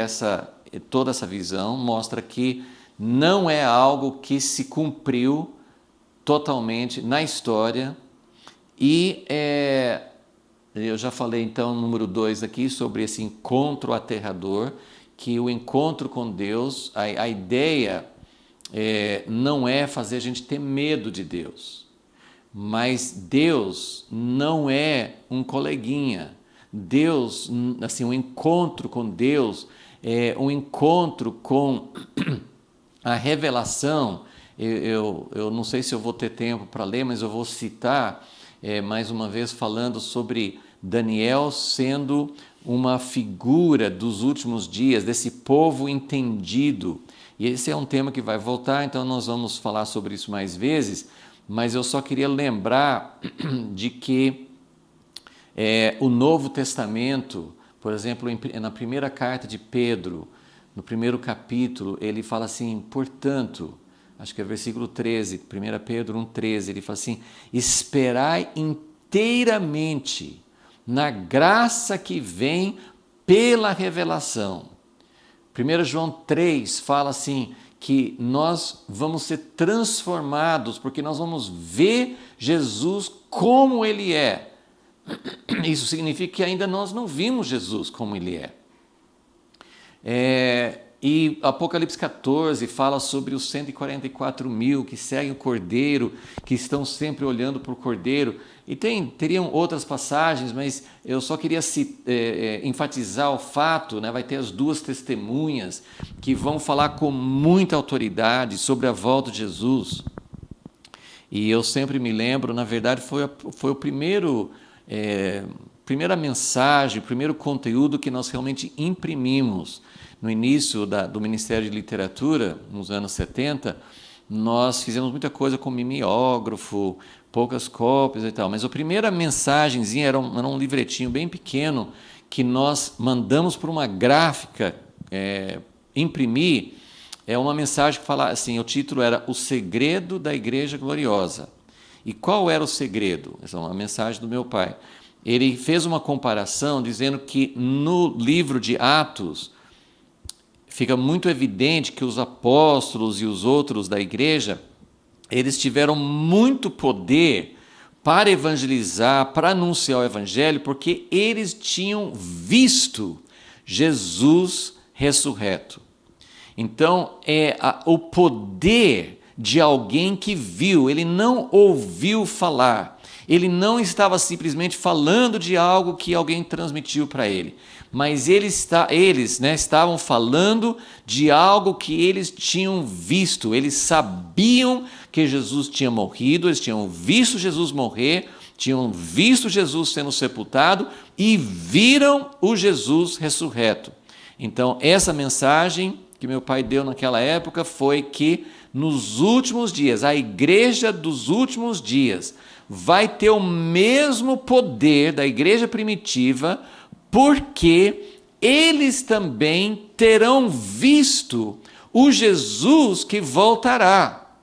[SPEAKER 1] toda essa visão, mostra que não é algo que se cumpriu totalmente na história. E eu já falei então no número 2 aqui sobre esse encontro aterrador, que o encontro com Deus, a ideia não é fazer a gente ter medo de Deus, mas Deus não é um coleguinha. Deus, assim, um encontro com Deus é um encontro com a revelação. Eu não sei se eu vou ter tempo para ler, mas eu vou citar mais uma vez falando sobre Daniel sendo uma figura dos últimos dias, desse povo entendido. E esse é um tema que vai voltar, então nós vamos falar sobre isso mais vezes, mas eu só queria lembrar de que o Novo Testamento, por exemplo, na primeira carta de Pedro, no primeiro capítulo, ele fala assim, portanto, acho que é versículo 13, 1 Pedro 1,13, ele fala assim, esperai inteiramente na graça que vem pela revelação. 1 João 3 fala assim, que nós vamos ser transformados, porque nós vamos ver Jesus como Ele é. Isso significa que ainda nós não vimos Jesus como Ele é. E Apocalipse 14 fala sobre os 144 mil que seguem o Cordeiro, que estão sempre olhando para o Cordeiro. E teriam outras passagens, mas eu só queria enfatizar o fato, né, vai ter as duas testemunhas que vão falar com muita autoridade sobre a volta de Jesus. E eu sempre me lembro, na verdade, foi o primeira mensagem, o primeiro conteúdo que nós realmente imprimimos. No início do Ministério de Literatura, nos anos 70, nós fizemos muita coisa com mimeógrafo, poucas cópias e tal, mas a primeira mensagenzinha era um livretinho bem pequeno que nós mandamos para uma gráfica imprimir. É uma mensagem que fala assim, o título era O Segredo da Igreja Gloriosa. E qual era o segredo? Essa é uma mensagem do meu pai. Ele fez uma comparação dizendo que no livro de Atos fica muito evidente que os apóstolos e os outros da igreja, eles tiveram muito poder para evangelizar, para anunciar o evangelho, porque eles tinham visto Jesus ressurreto. Então, o poder de alguém que viu, ele não ouviu falar, ele não estava simplesmente falando de algo que alguém transmitiu para ele, mas eles estavam falando de algo que eles tinham visto, eles sabiam que Jesus tinha morrido, eles tinham visto Jesus morrer, tinham visto Jesus sendo sepultado e viram o Jesus ressurreto. Então, essa mensagem que meu pai deu naquela época foi que nos últimos dias, a igreja dos últimos dias vai ter o mesmo poder da igreja primitiva, porque eles também terão visto o Jesus que voltará.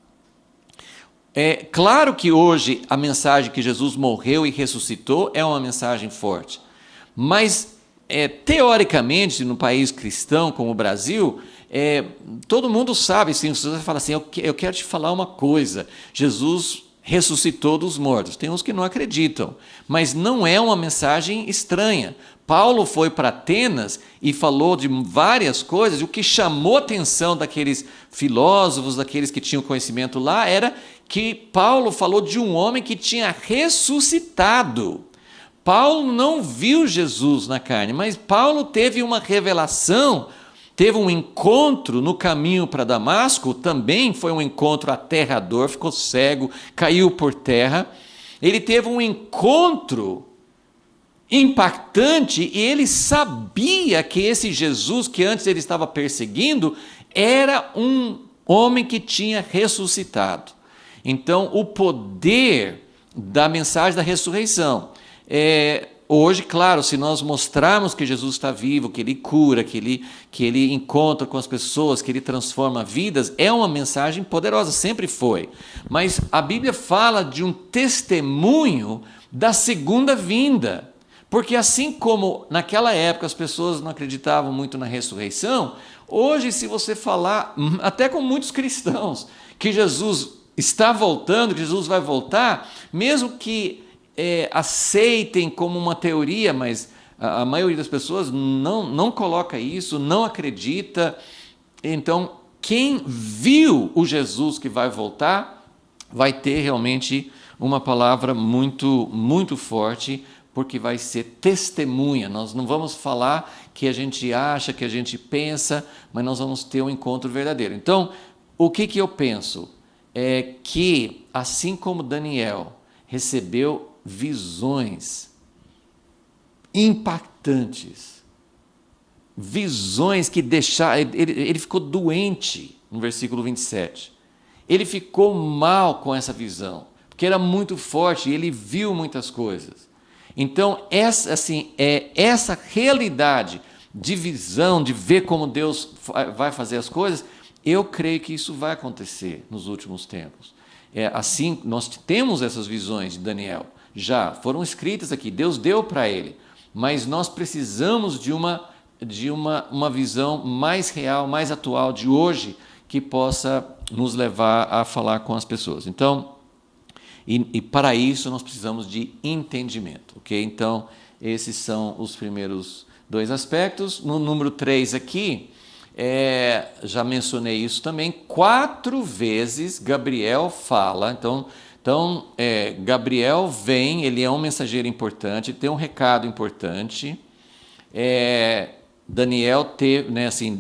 [SPEAKER 1] É claro que hoje a mensagem que Jesus morreu e ressuscitou é uma mensagem forte, mas teoricamente no país cristão como o Brasil, todo mundo sabe, assim, você fala assim, eu quero te falar uma coisa, Jesus ressuscitou dos mortos. Tem uns que não acreditam, mas não é uma mensagem estranha. Paulo foi para Atenas e falou de várias coisas, e o que chamou a atenção daqueles filósofos, daqueles que tinham conhecimento lá, era que Paulo falou de um homem que tinha ressuscitado. Paulo não viu Jesus na carne, mas Paulo teve uma revelação, teve um encontro no caminho para Damasco, também foi um encontro aterrador, ficou cego, caiu por terra. Ele teve um encontro impactante e ele sabia que esse Jesus que antes ele estava perseguindo era um homem que tinha ressuscitado. Então, o poder da mensagem da ressurreição hoje, claro, se nós mostrarmos que Jesus está vivo, que Ele cura, que ele encontra com as pessoas, que Ele transforma vidas, é uma mensagem poderosa, sempre foi. Mas a Bíblia fala de um testemunho da segunda vinda. Porque assim como naquela época as pessoas não acreditavam muito na ressurreição, hoje se você falar, até com muitos cristãos, que Jesus está voltando, que Jesus vai voltar, mesmo que aceitem como uma teoria, mas a maioria das pessoas não coloca isso, não acredita. Então, quem viu o Jesus que vai voltar, vai ter realmente uma palavra muito, muito forte, porque vai ser testemunha. Nós não vamos falar que a gente acha, que a gente pensa, mas nós vamos ter um encontro verdadeiro. Então, o que eu penso? É que, assim como Daniel recebeu visões impactantes, visões que deixaram... Ele ficou doente, no versículo 27. Ele ficou mal com essa visão, porque era muito forte e ele viu muitas coisas. Então, essa realidade de visão, de ver como Deus vai fazer as coisas, eu creio que isso vai acontecer nos últimos tempos. Assim, nós temos essas visões de Daniel, já foram escritas aqui, Deus deu para ele, mas nós precisamos de uma visão mais real, mais atual de hoje, que possa nos levar a falar com as pessoas. Então, e para isso nós precisamos de entendimento, ok? Então, esses são os primeiros dois aspectos. No número 3 aqui, já mencionei isso também, 4 vezes Gabriel fala, então Gabriel vem, ele é um mensageiro importante, tem um recado importante. Daniel teve,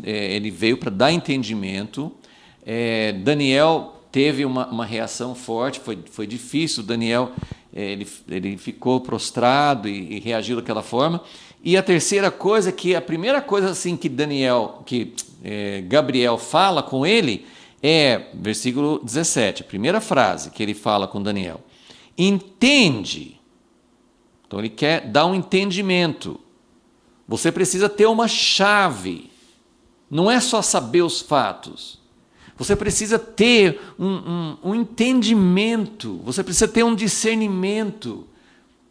[SPEAKER 1] ele veio para dar entendimento. Daniel teve uma reação forte, foi difícil. Daniel ele ficou prostrado e reagiu daquela forma. E a terceira coisa, que a primeira coisa assim que Gabriel fala com ele versículo 17, a primeira frase que ele fala com Daniel. Entende. Então ele quer dar um entendimento. Você precisa ter uma chave. Não é só saber os fatos. Você precisa ter um entendimento. Você precisa ter um discernimento.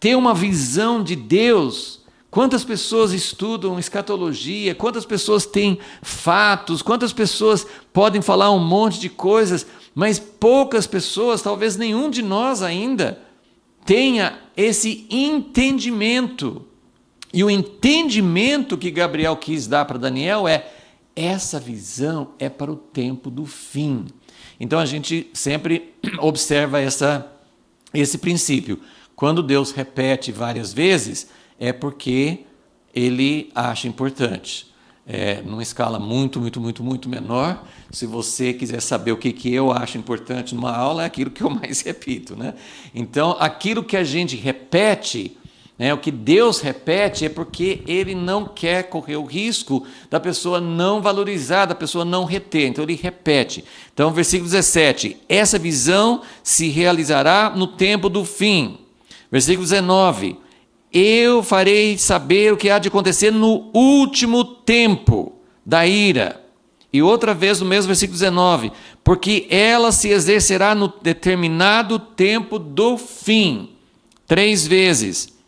[SPEAKER 1] Ter uma visão de Deus. Quantas pessoas estudam escatologia, quantas pessoas têm fatos, quantas pessoas podem falar um monte de coisas, mas poucas pessoas, talvez nenhum de nós ainda, tenha esse entendimento. E o entendimento que Gabriel quis dar para Daniel essa visão é para o tempo do fim. Então a gente sempre observa esse princípio. Quando Deus repete várias vezes, é porque ele acha importante. Numa escala muito, muito, muito, muito menor, se você quiser saber o que eu acho importante numa aula, é aquilo que eu mais repito, né? Então, aquilo que a gente repete O que Deus repete é porque Ele não quer correr o risco da pessoa não valorizar, da pessoa não reter. Então Ele repete. Então, versículo 17: essa visão se realizará no tempo do fim. Versículo 19: eu farei saber o que há de acontecer no último tempo da ira. E outra vez no mesmo versículo 19: porque ela se exercerá no determinado tempo do fim. 3 vezes.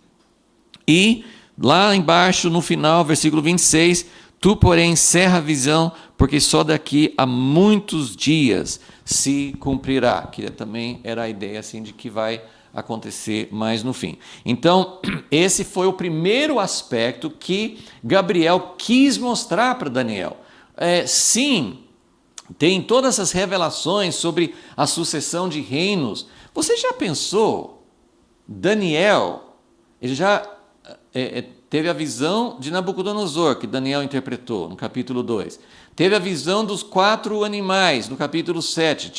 [SPEAKER 1] E lá embaixo, no final, versículo 26, tu, porém, encerra a visão, porque só daqui a muitos dias se cumprirá. Que também era a ideia assim, de que vai acontecer mais no fim. Então, esse foi o primeiro aspecto que Gabriel quis mostrar para Daniel. Sim, tem todas essas revelações sobre a sucessão de reinos. Você já pensou? Daniel, ele já teve a visão de Nabucodonosor, que Daniel interpretou no capítulo 2. Teve a visão dos 4 animais, no capítulo 7.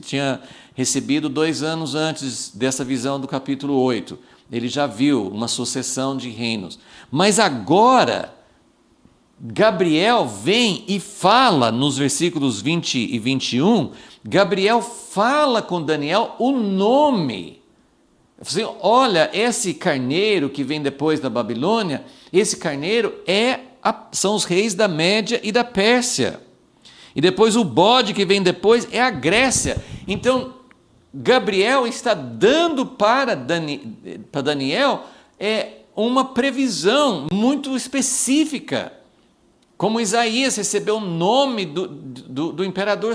[SPEAKER 1] Tinha recebido 2 anos antes dessa visão do capítulo 8. Ele já viu uma sucessão de reinos. Mas agora, Gabriel vem e fala, nos versículos 20 e 21, Gabriel fala com Daniel o nome. Assim, olha, esse carneiro que vem depois da Babilônia, esse carneiro são os reis da Média e da Pérsia. E depois o bode que vem depois é a Grécia. Então, Gabriel está dando para Daniel uma previsão muito específica. Como Isaías recebeu o nome do imperador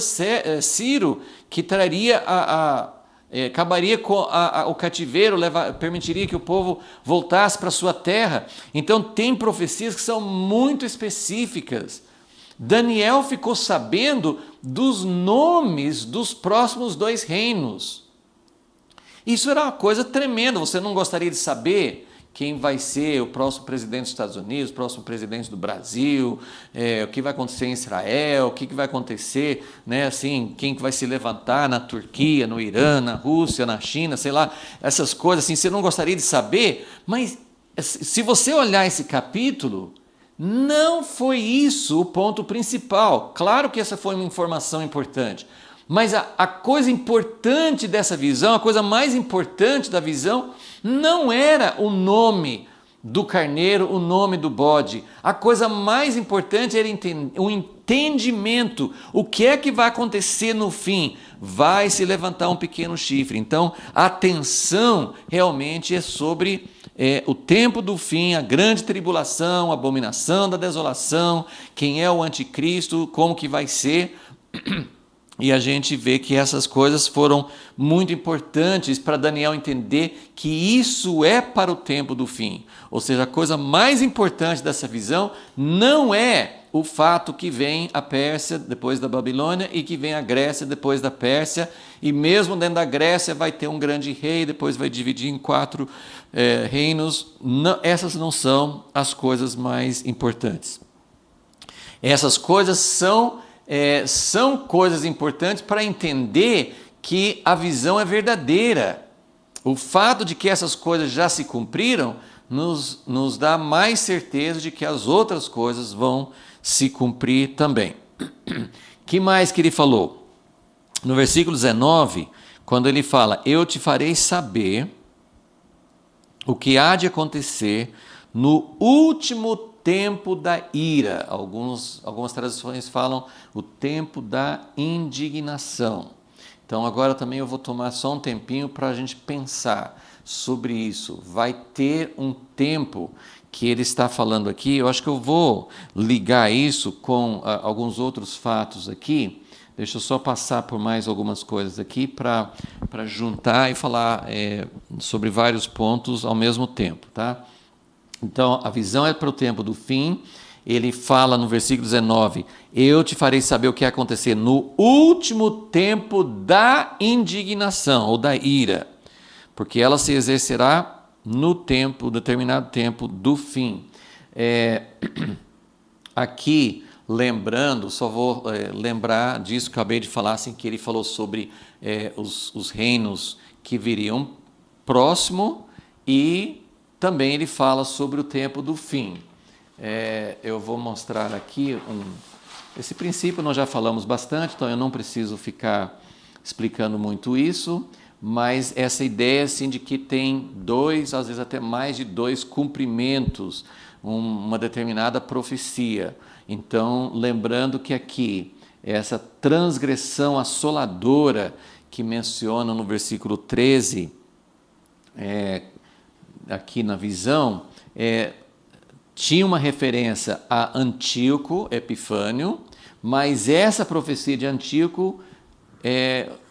[SPEAKER 1] Ciro, que traria acabaria com o cativeiro, permitiria que o povo voltasse para a sua terra. Então tem profecias que são muito específicas. Daniel ficou sabendo dos nomes dos próximos 2 reinos. Isso era uma coisa tremenda. Você não gostaria de saber quem vai ser o próximo presidente dos Estados Unidos, o próximo presidente do Brasil, o que vai acontecer em Israel, o que vai acontecer, assim, quem que vai se levantar na Turquia, no Irã, na Rússia, na China, sei lá, essas coisas assim, você não gostaria de saber? Mas se você olhar esse capítulo, não foi isso o ponto principal. Claro que essa foi uma informação importante, mas a coisa importante dessa visão, a coisa mais importante da visão, não era o nome do carneiro, o nome do bode. A coisa mais importante era o entendimento. O que é que vai acontecer no fim? Vai se levantar um pequeno chifre. Então, a atenção realmente é sobre o tempo do fim, a grande tribulação, a abominação da desolação, quem é o anticristo, como que vai ser. E a gente vê que essas coisas foram muito importantes para Daniel entender que isso é para o tempo do fim. Ou seja, a coisa mais importante dessa visão não é o fato que vem a Pérsia depois da Babilônia e que vem a Grécia depois da Pérsia, e mesmo dentro da Grécia vai ter um grande rei, depois vai dividir em 4 reinos. Não, essas não são as coisas mais importantes. Essas coisas são coisas importantes para entender que a visão é verdadeira. O fato de que essas coisas já se cumpriram nos dá mais certeza de que as outras coisas vão se cumprir também. Que mais que ele falou? No versículo 19, quando ele fala: eu te farei saber o que há de acontecer no último tempo da ira. Algumas traduções falam o tempo da indignação. Então agora também eu vou tomar só um tempinho para a gente pensar sobre isso. Vai ter um tempo que ele está falando aqui. Eu acho que eu vou ligar isso com alguns outros fatos aqui. Deixa eu só passar por mais algumas coisas aqui para juntar e falar sobre vários pontos ao mesmo tempo, tá? Então, a visão é para o tempo do fim. Ele fala no versículo 19: eu te farei saber o que vai acontecer no último tempo da indignação, ou da ira, porque ela se exercerá no determinado tempo do fim. Aqui, lembrando, só vou lembrar disso que eu acabei de falar, assim, que ele falou sobre os reinos que viriam próximo e também ele fala sobre o tempo do fim. Eu vou mostrar aqui esse princípio, nós já falamos bastante, então eu não preciso ficar explicando muito isso, mas essa ideia assim, de que tem dois, às vezes até mais de dois cumprimentos, uma determinada profecia. Então, lembrando que aqui, essa transgressão assoladora que menciona no versículo 13, aqui na visão, tinha uma referência a Antíoco Epifânio, mas essa profecia de Antíoco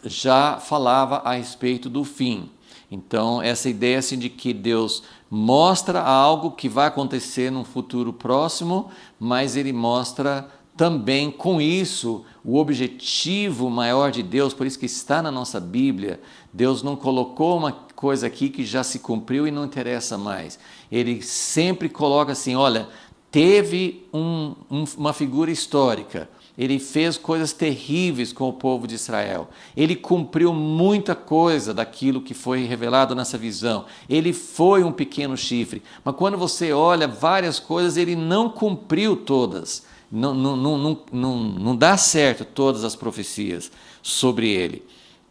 [SPEAKER 1] já falava a respeito do fim. Então, essa ideia assim, de que Deus mostra algo que vai acontecer num futuro próximo, mas ele mostra também com isso o objetivo maior de Deus, por isso que está na nossa Bíblia. Deus não colocou uma coisa aqui que já se cumpriu e não interessa mais. Ele sempre coloca assim, olha, teve uma figura histórica, ele fez coisas terríveis com o povo de Israel, ele cumpriu muita coisa daquilo que foi revelado nessa visão, ele foi um pequeno chifre, mas quando você olha várias coisas, ele não cumpriu todas, não dá certo todas as profecias sobre ele.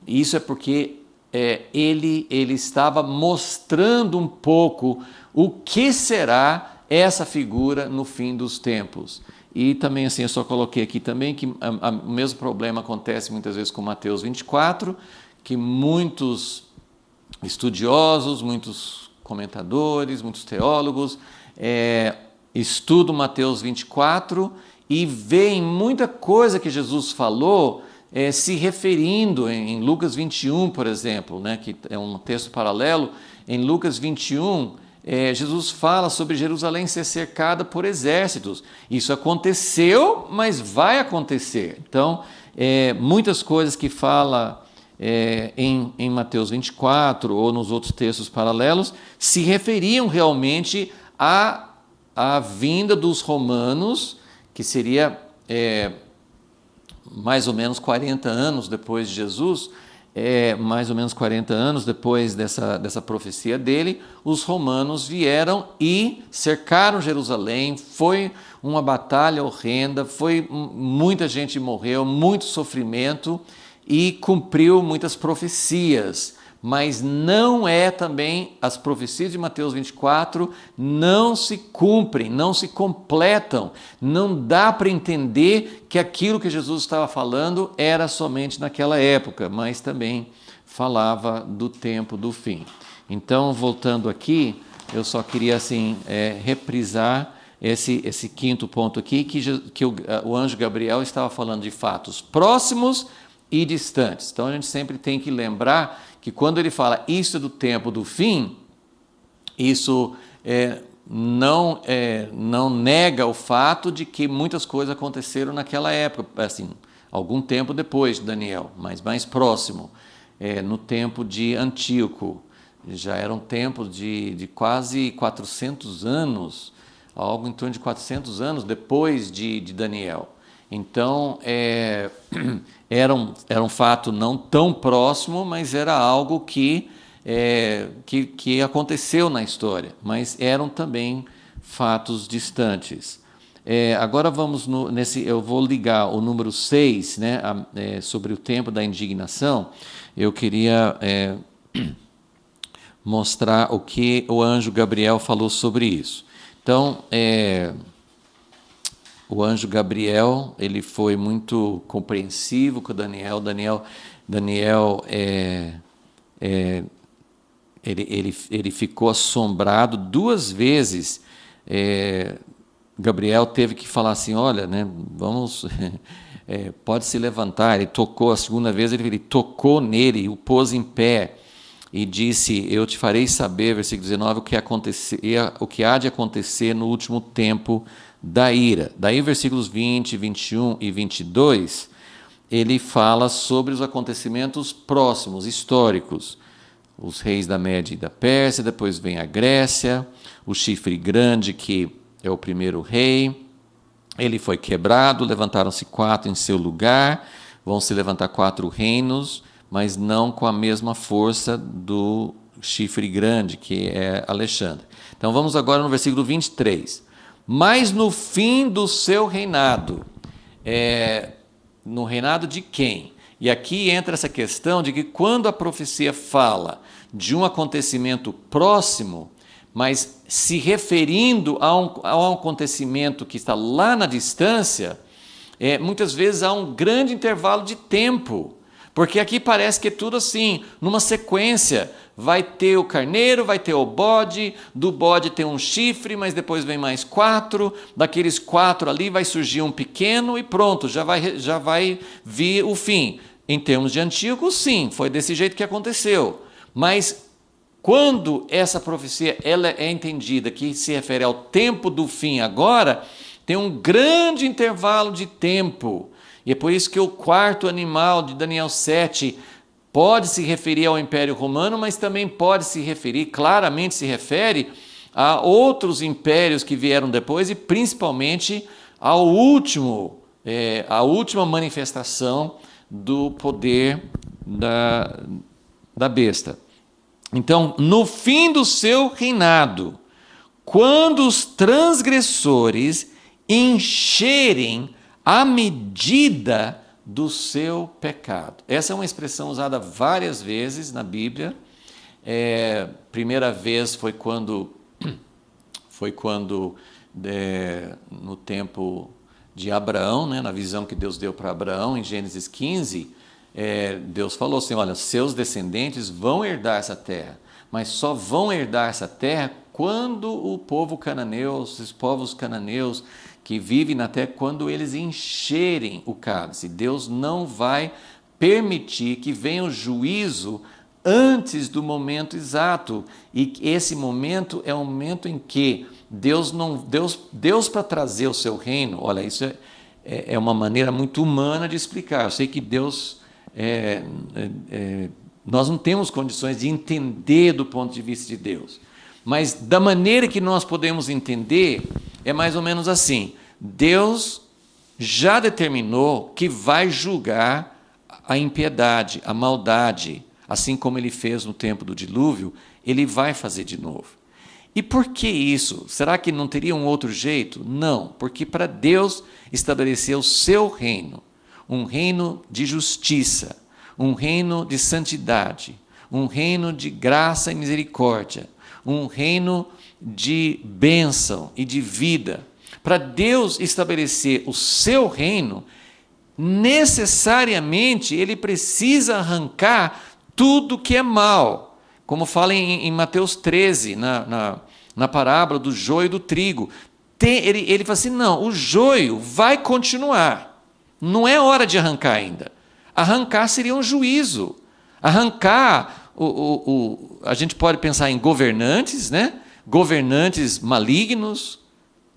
[SPEAKER 1] Isso é porque ele estava mostrando um pouco o que será essa figura no fim dos tempos. E também, assim, eu só coloquei aqui também que o mesmo problema acontece muitas vezes com Mateus 24, que muitos estudiosos, muitos comentadores, muitos teólogos estudam Mateus 24 e veem muita coisa que Jesus falou se referindo em Lucas 21, por exemplo, né, que é um texto paralelo. Em Lucas 21, Jesus fala sobre Jerusalém ser cercada por exércitos. Isso aconteceu, mas vai acontecer. Então, muitas coisas que fala em Mateus 24 ou nos outros textos paralelos se referiam realmente à vinda dos romanos, que seria mais ou menos 40 anos depois de Jesus. Mais ou menos 40 anos depois dessa profecia dele, os romanos vieram e cercaram Jerusalém. Foi uma batalha horrenda, muita gente morreu, muito sofrimento e cumpriu muitas profecias. Mas não também, as profecias de Mateus 24 não se cumprem, não se completam. Não dá para entender que aquilo que Jesus estava falando era somente naquela época, mas também falava do tempo do fim. Então, voltando aqui, eu só queria assim, reprisar esse quinto ponto aqui, que o anjo Gabriel estava falando de fatos próximos e distantes. Então, a gente sempre tem que lembrar que quando ele fala isso do tempo do fim, isso não nega o fato de que muitas coisas aconteceram naquela época, assim, algum tempo depois de Daniel, mas mais próximo, no tempo de Antíoco. Já era um tempo de quase 400 anos, algo em torno de 400 anos depois de Daniel. Então, era um fato não tão próximo, mas era algo que aconteceu na história, mas eram também fatos distantes. Agora vamos eu vou ligar o número 6, né, sobre o tempo da indignação. Eu queria mostrar o que o anjo Gabriel falou sobre isso. Então, o anjo Gabriel, ele foi muito compreensivo com Daniel. Daniel ele ficou assombrado 2 vezes. Gabriel teve que falar assim, olha, né, vamos, pode se levantar. Ele tocou, a segunda vez ele tocou nele, o pôs em pé e disse, eu te farei saber, versículo 19, o que há de acontecer no último tempo da ira. Daí, versículos 20, 21 e 22, ele fala sobre os acontecimentos próximos, históricos. Os reis da Média e da Pérsia, depois vem a Grécia, o chifre grande, que é o primeiro rei, ele foi quebrado, levantaram-se 4 em seu lugar, vão se levantar 4 reinos, mas não com a mesma força do chifre grande, que é Alexandre. Então vamos agora no versículo 23. Mas no fim do seu reinado, no reinado de quem? E aqui entra essa questão de que quando a profecia fala de um acontecimento próximo, mas se referindo a um acontecimento que está lá na distância, muitas vezes há um grande intervalo de tempo, porque aqui parece que é tudo assim, numa sequência. Vai ter o carneiro, vai ter o bode, do bode tem um chifre, mas depois vem mais 4, daqueles 4 ali vai surgir um pequeno e pronto, já vai vir o fim. Em termos de Antíoco, sim, foi desse jeito que aconteceu. Mas quando essa profecia ela é entendida, que se refere ao tempo do fim agora, tem um grande intervalo de tempo. E é por isso que o quarto animal de Daniel 7 pode se referir ao Império Romano, mas também pode se referir, claramente se refere a outros impérios que vieram depois e principalmente a última manifestação do poder da besta. Então, no fim do seu reinado, quando os transgressores encherem a medida do seu pecado. Essa é uma expressão usada várias vezes na Bíblia. Primeira vez foi quando no tempo de Abraão, né, na visão que Deus deu para Abraão, em Gênesis 15, Deus falou assim, olha, seus descendentes vão herdar essa terra, mas só vão herdar essa terra quando o povo cananeu, os povos cananeus que vivem na terra, quando eles encherem o cálice. Deus não vai permitir que venha o juízo antes do momento exato. E esse momento é o momento em que Deus para trazer o seu reino, olha, isso é uma maneira muito humana de explicar. Eu sei que Deus, nós não temos condições de entender do ponto de vista de Deus. Mas da maneira que nós podemos entender, é mais ou menos assim. Deus já determinou que vai julgar a impiedade, a maldade, assim como ele fez no tempo do dilúvio, ele vai fazer de novo. E por que isso? Será que não teria um outro jeito? Não, porque para Deus estabelecer o seu reino, um reino de justiça, um reino de santidade, um reino de graça e misericórdia, um reino de bênção e de vida. Para Deus estabelecer o seu reino, necessariamente ele precisa arrancar tudo que é mal. Como fala em Mateus 13, na parábola do joio e do trigo. Ele fala assim, não, o joio vai continuar. Não é hora de arrancar ainda. Arrancar seria um juízo. Arrancar, a gente pode pensar em governantes, né? Governantes malignos,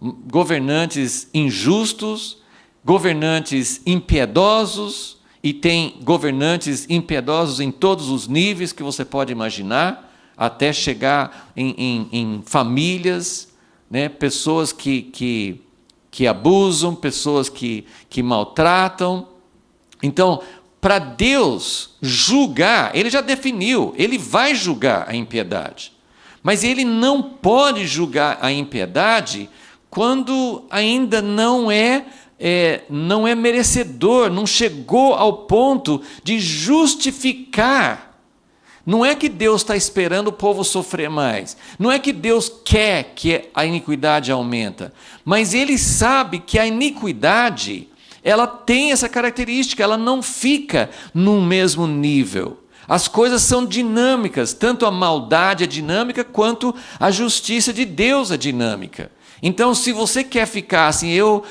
[SPEAKER 1] governantes injustos, governantes impiedosos, e tem governantes impiedosos em todos os níveis que você pode imaginar, até chegar em famílias, né? Pessoas que abusam, pessoas que maltratam. Então, para Deus julgar, ele já definiu, ele vai julgar a impiedade. Mas ele não pode julgar a impiedade quando ainda não é merecedor, não chegou ao ponto de justificar. Não é que Deus está esperando o povo sofrer mais, não é que Deus quer que a iniquidade aumenta, mas ele sabe que a iniquidade, ela tem essa característica, ela não fica no mesmo nível. As coisas são dinâmicas, tanto a maldade é dinâmica, quanto a justiça de Deus é dinâmica. Então, se você quer ficar assim, eu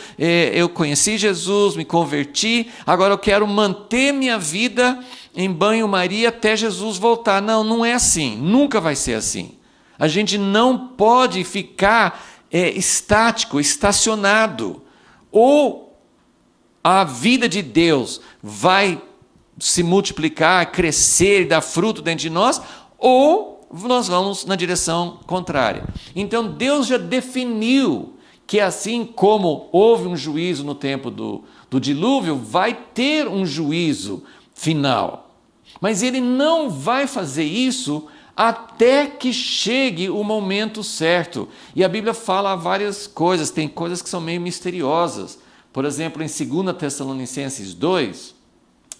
[SPEAKER 1] conheci Jesus, me converti, agora eu quero manter minha vida em banho-maria até Jesus voltar. Não, não é assim, nunca vai ser assim. A gente não pode ficar estático, estacionado. Ou a vida de Deus vai se multiplicar, crescer, dar fruto dentro de nós, ou nós vamos na direção contrária. Então Deus já definiu que assim como houve um juízo no tempo do dilúvio, vai ter um juízo final. Mas ele não vai fazer isso até que chegue o momento certo. E a Bíblia fala várias coisas, tem coisas que são meio misteriosas. Por exemplo, em 2 Tessalonicenses 2,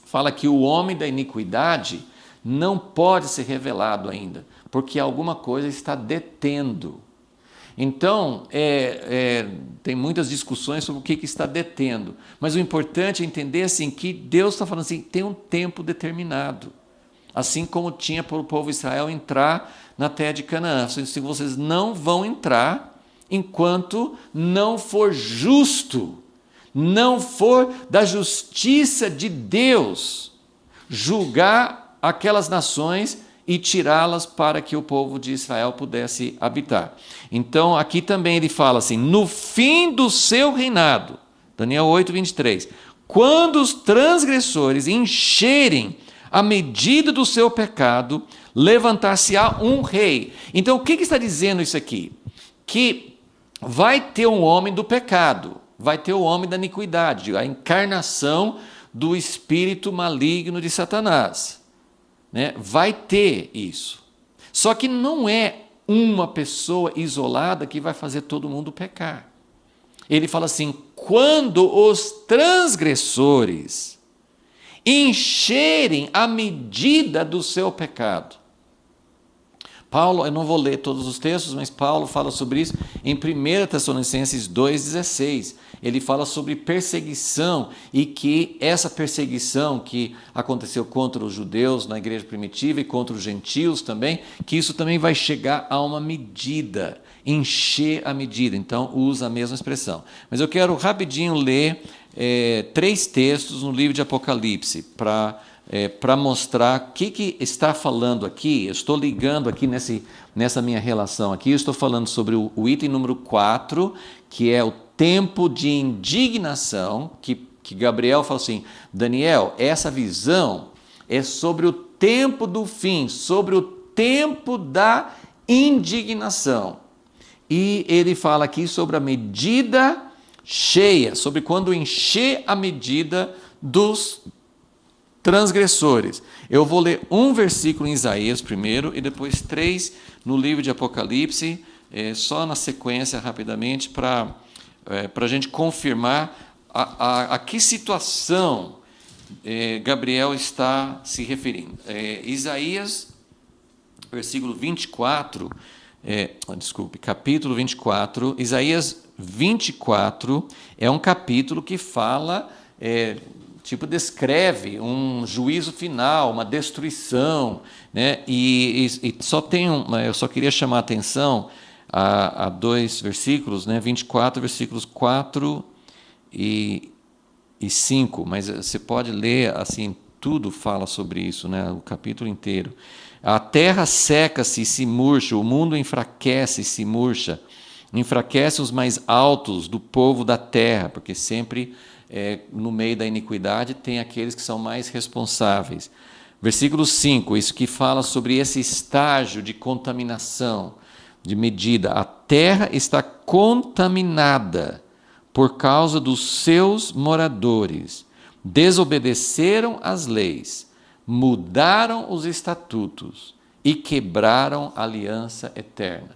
[SPEAKER 1] fala que o homem da iniquidade não pode ser revelado ainda, porque alguma coisa está detendo. Então, tem muitas discussões sobre o que está detendo, mas o importante é entender assim, que Deus está falando assim, tem um tempo determinado, assim como tinha para o povo de Israel entrar na terra de Canaã. Assim, vocês não vão entrar enquanto não for justo, não for da justiça de Deus julgar aquelas nações e tirá-las para que o povo de Israel pudesse habitar. Então, aqui também ele fala assim, no fim do seu reinado, Daniel 8, 23, quando os transgressores encherem a medida do seu pecado, levantar-se-á um rei. Então, o que está dizendo isso aqui? Que vai ter um homem do pecado, vai ter o homem da iniquidade, a encarnação do espírito maligno de Satanás. Vai ter isso. Só que não é uma pessoa isolada que vai fazer todo mundo pecar. Ele fala assim, quando os transgressores encherem a medida do seu pecado. Paulo, eu não vou ler todos os textos, mas Paulo fala sobre isso em 1 Tessalonicenses 2,16. Ele fala sobre perseguição e que essa perseguição que aconteceu contra os judeus na igreja primitiva e contra os gentios também, que isso também vai chegar a uma medida, encher a medida. Então, usa a mesma expressão. Mas eu quero rapidinho ler 3 textos no livro de Apocalipse para mostrar o que está falando aqui. Eu estou ligando aqui nessa minha relação aqui, eu estou falando sobre o item número 4, que é o tempo de indignação, que Gabriel fala assim, Daniel, essa visão é sobre o tempo do fim, sobre o tempo da indignação. E ele fala aqui sobre a medida cheia, sobre quando encher a medida dos transgressores. Eu vou ler um versículo em Isaías primeiro e depois 3 no livro de Apocalipse, só na sequência rapidamente para a gente confirmar a que situação Gabriel está se referindo. Isaías, versículo 24, capítulo 24, Isaías 24 é um capítulo que fala, descreve um juízo final, uma destruição, e só tem eu só queria chamar a atenção a 2 versículos, 24, versículos 4 e 5, mas você pode ler, assim, tudo fala sobre isso, o capítulo inteiro. A terra seca-se e se murcha, o mundo enfraquece e se murcha, enfraquece os mais altos do povo da terra, porque sempre no meio da iniquidade tem aqueles que são mais responsáveis. Versículo 5, isso que fala sobre esse estágio de contaminação, de medida. A terra está contaminada por causa dos seus moradores. Desobedeceram as leis, mudaram os estatutos e quebraram a aliança eterna.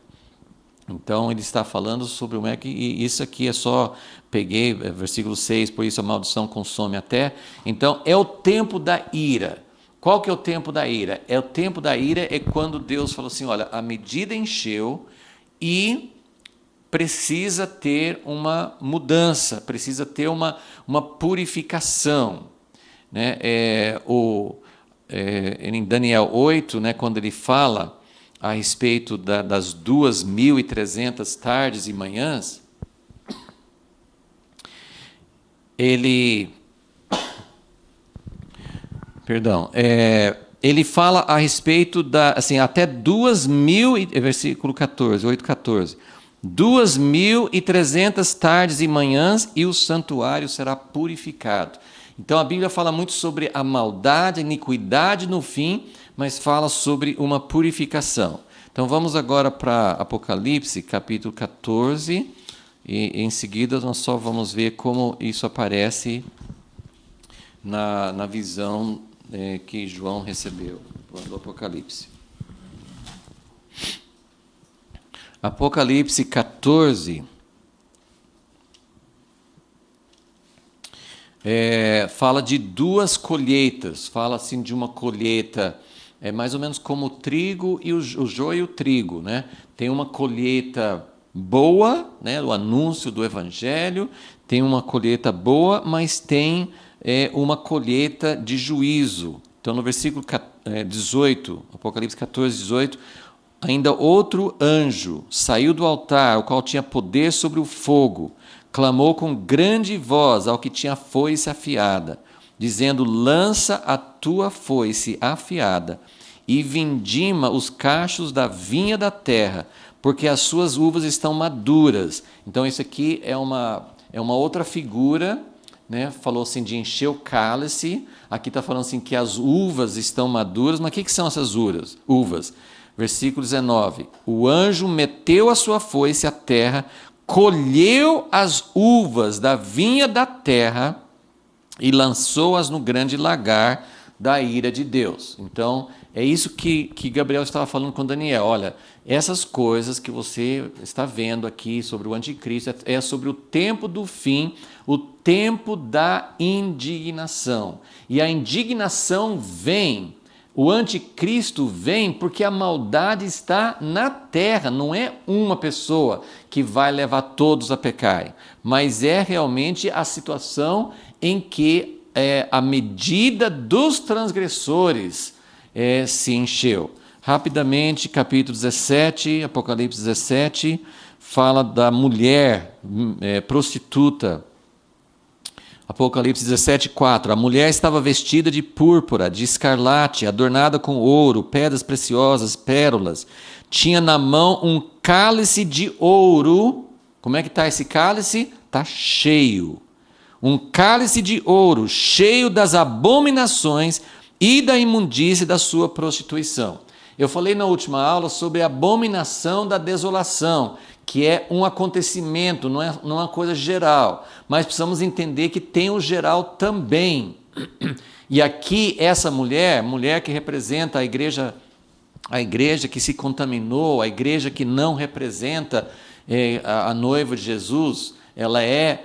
[SPEAKER 1] Então, ele está falando sobre o e isso aqui é só, peguei versículo 6, por isso a maldição consome a terra. Então, é o tempo da ira. Qual que é o tempo da ira? O tempo da ira é quando Deus falou assim, olha, a medida encheu e precisa ter uma mudança, precisa ter uma purificação. Em Daniel 8, quando ele fala a respeito das 2.300 tardes e manhãs, ele fala a respeito até 2.000, versículo 14, 8:14, 2.300 tardes e manhãs e o santuário será purificado. Então a Bíblia fala muito sobre a maldade, a iniquidade no fim, mas fala sobre uma purificação. Então vamos agora para Apocalipse, capítulo 14, e em seguida nós só vamos ver como isso aparece na visão que João recebeu do Apocalipse. Apocalipse 14 fala de duas colheitas, fala assim de uma colheita, mais ou menos como o trigo e o joio e o trigo, né? Tem uma colheita boa, né? O anúncio do evangelho, tem uma colheita boa, mas tem uma colheita de juízo. Então no versículo 18, Apocalipse 14, 18, ainda outro anjo saiu do altar, o qual tinha poder sobre o fogo, clamou com grande voz ao que tinha foice afiada, dizendo: lança a tua foice afiada e vindima os cachos da vinha da terra, porque as suas uvas estão maduras. Então isso aqui é uma outra figura, né? Falou assim de encher o cálice, aqui está falando assim que as uvas estão maduras, mas o que são essas uvas? Versículo 19, o anjo meteu a sua foice à terra, colheu as uvas da vinha da terra e lançou-as no grande lagar da ira de Deus. Então, é isso que Gabriel estava falando com Daniel. Olha, essas coisas que você está vendo aqui sobre o anticristo é sobre o tempo do fim, o tempo da indignação. E a indignação vem, o anticristo vem porque a maldade está na terra, não é uma pessoa que vai levar todos a pecarem, mas é realmente a situação em que a medida dos transgressores se encheu. Rapidamente, capítulo 17, Apocalipse 17, fala da mulher prostituta. Apocalipse 17, 4. A mulher estava vestida de púrpura, de escarlate, adornada com ouro, pedras preciosas, pérolas. Tinha na mão um cálice de ouro. Como é que está esse cálice? Está cheio. Um cálice de ouro, cheio das abominações e da imundície da sua prostituição. Eu falei na última aula sobre a abominação da desolação, que é um acontecimento, não é uma coisa geral, mas precisamos entender que tem o geral também. E aqui essa mulher que representa a igreja que se contaminou, a igreja que não representa a noiva de Jesus, ela é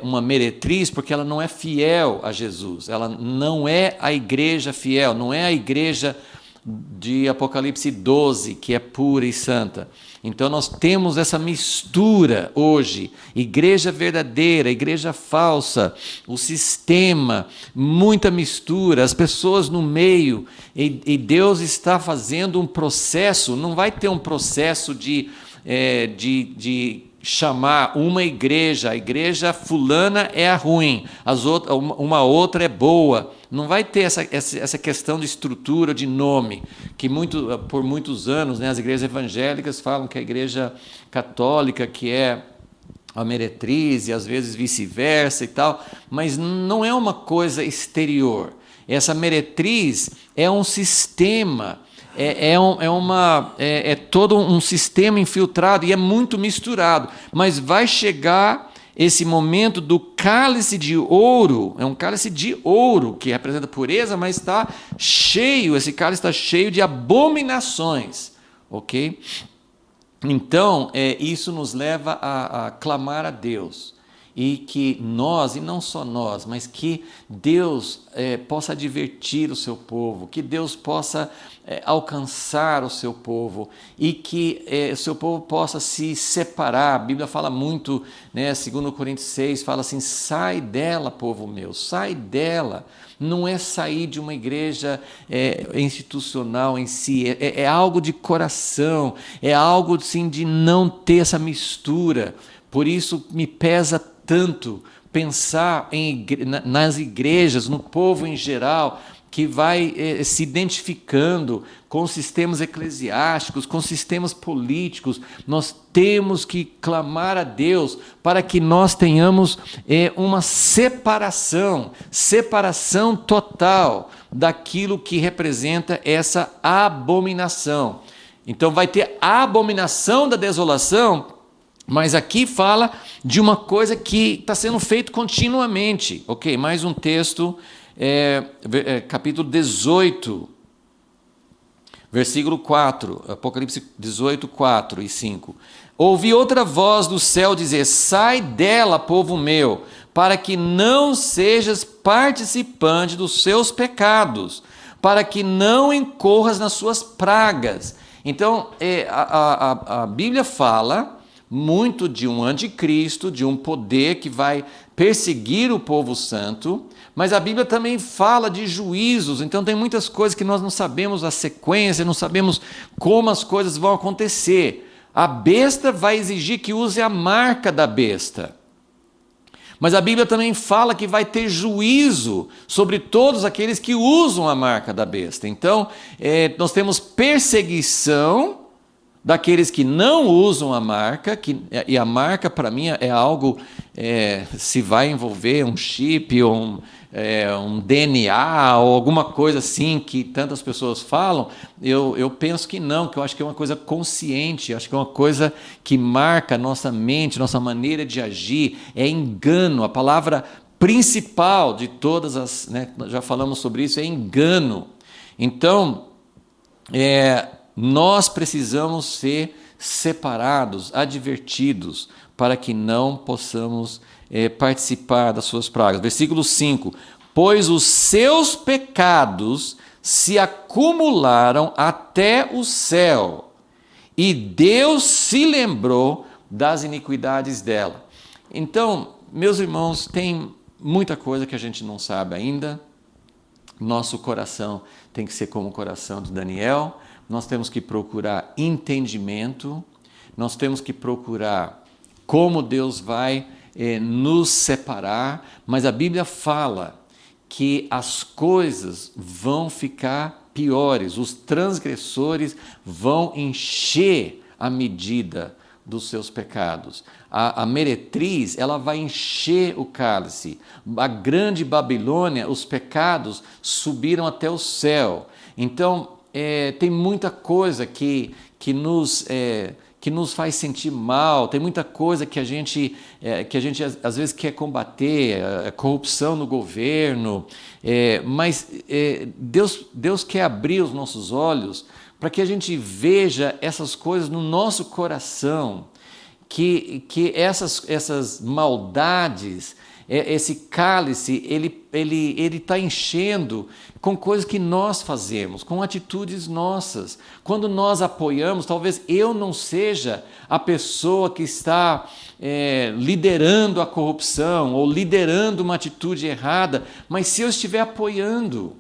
[SPEAKER 1] uma meretriz porque ela não é fiel a Jesus, ela não é a igreja fiel, não é a igreja de Apocalipse 12, que é pura e santa. Então nós temos essa mistura hoje, igreja verdadeira, igreja falsa, o sistema, muita mistura, as pessoas no meio, e Deus está fazendo um processo, não vai ter um processo de chamar uma igreja, a igreja fulana é a ruim, uma outra é boa. Não vai ter essa questão de estrutura, de nome, que por muitos anos, né, as igrejas evangélicas falam que a igreja católica que é a meretriz e às vezes vice-versa e tal, mas não é uma coisa exterior. Essa meretriz é um sistema, é todo um sistema infiltrado e é muito misturado, mas vai chegar esse momento do cálice de ouro, é um cálice de ouro que representa pureza, mas está cheio, esse cálice está cheio de abominações, ok? Então, isso nos leva a clamar a Deus, e que nós, e não só nós, mas que Deus possa advertir o seu povo, que Deus possa alcançar o seu povo, e que o seu povo possa se separar. A Bíblia fala muito, né, 2 Coríntios 6, fala assim: sai dela, povo meu, sai dela. Não é sair de uma igreja institucional em si, é algo de coração, é algo assim, de não ter essa mistura. Por isso me pesa tanto pensar nas igrejas, no povo em geral, que vai se identificando com sistemas eclesiásticos, com sistemas políticos. Nós temos que clamar a Deus para que nós tenhamos uma separação total daquilo que representa essa abominação. Então vai ter a abominação da desolação, mas aqui fala de uma coisa que está sendo feito continuamente. Ok, mais um texto, capítulo 18, Versículo 4, Apocalipse 18, 4 e 5. Ouvi outra voz do céu dizer: sai dela, povo meu, para que não sejas participante dos seus pecados, para que não incorras nas suas pragas. Então, a Bíblia fala muito de um anticristo, de um poder que vai perseguir o povo santo, mas a Bíblia também fala de juízos. Então tem muitas coisas que nós não sabemos a sequência, não sabemos como as coisas vão acontecer. A besta vai exigir que use a marca da besta. Mas a Bíblia também fala que vai ter juízo sobre todos aqueles que usam a marca da besta. Então, nós temos perseguição daqueles que não usam a marca, e a marca para mim é algo, se vai envolver um chip ou um DNA ou alguma coisa assim que tantas pessoas falam, eu penso que não, que eu acho que é uma coisa consciente, acho que é uma coisa que marca nossa mente, nossa maneira de agir, é engano. A palavra principal de todas as, já falamos sobre isso, é engano. Então, nós precisamos ser separados, advertidos, para que não possamos participar das suas pragas. Versículo 5: pois os seus pecados se acumularam até o céu, e Deus se lembrou das iniquidades dela. Então, meus irmãos, tem muita coisa que a gente não sabe ainda. Nosso coração tem que ser como o coração de Daniel. Nós temos que procurar entendimento, nós temos que procurar como Deus vai nos separar, mas a Bíblia fala que as coisas vão ficar piores, os transgressores vão encher a medida dos seus pecados. A meretriz, ela vai encher o cálice. A grande Babilônia, os pecados subiram até o céu. Então, tem muita coisa que nos faz sentir mal, tem muita coisa que a gente às vezes quer combater, a corrupção no governo, mas Deus quer abrir os nossos olhos para que a gente veja essas coisas no nosso coração, que essas maldades, esse cálice, ele está enchendo com coisas que nós fazemos, com atitudes nossas. Quando nós apoiamos, talvez eu não seja a pessoa que está liderando a corrupção ou liderando uma atitude errada, mas se eu estiver apoiando,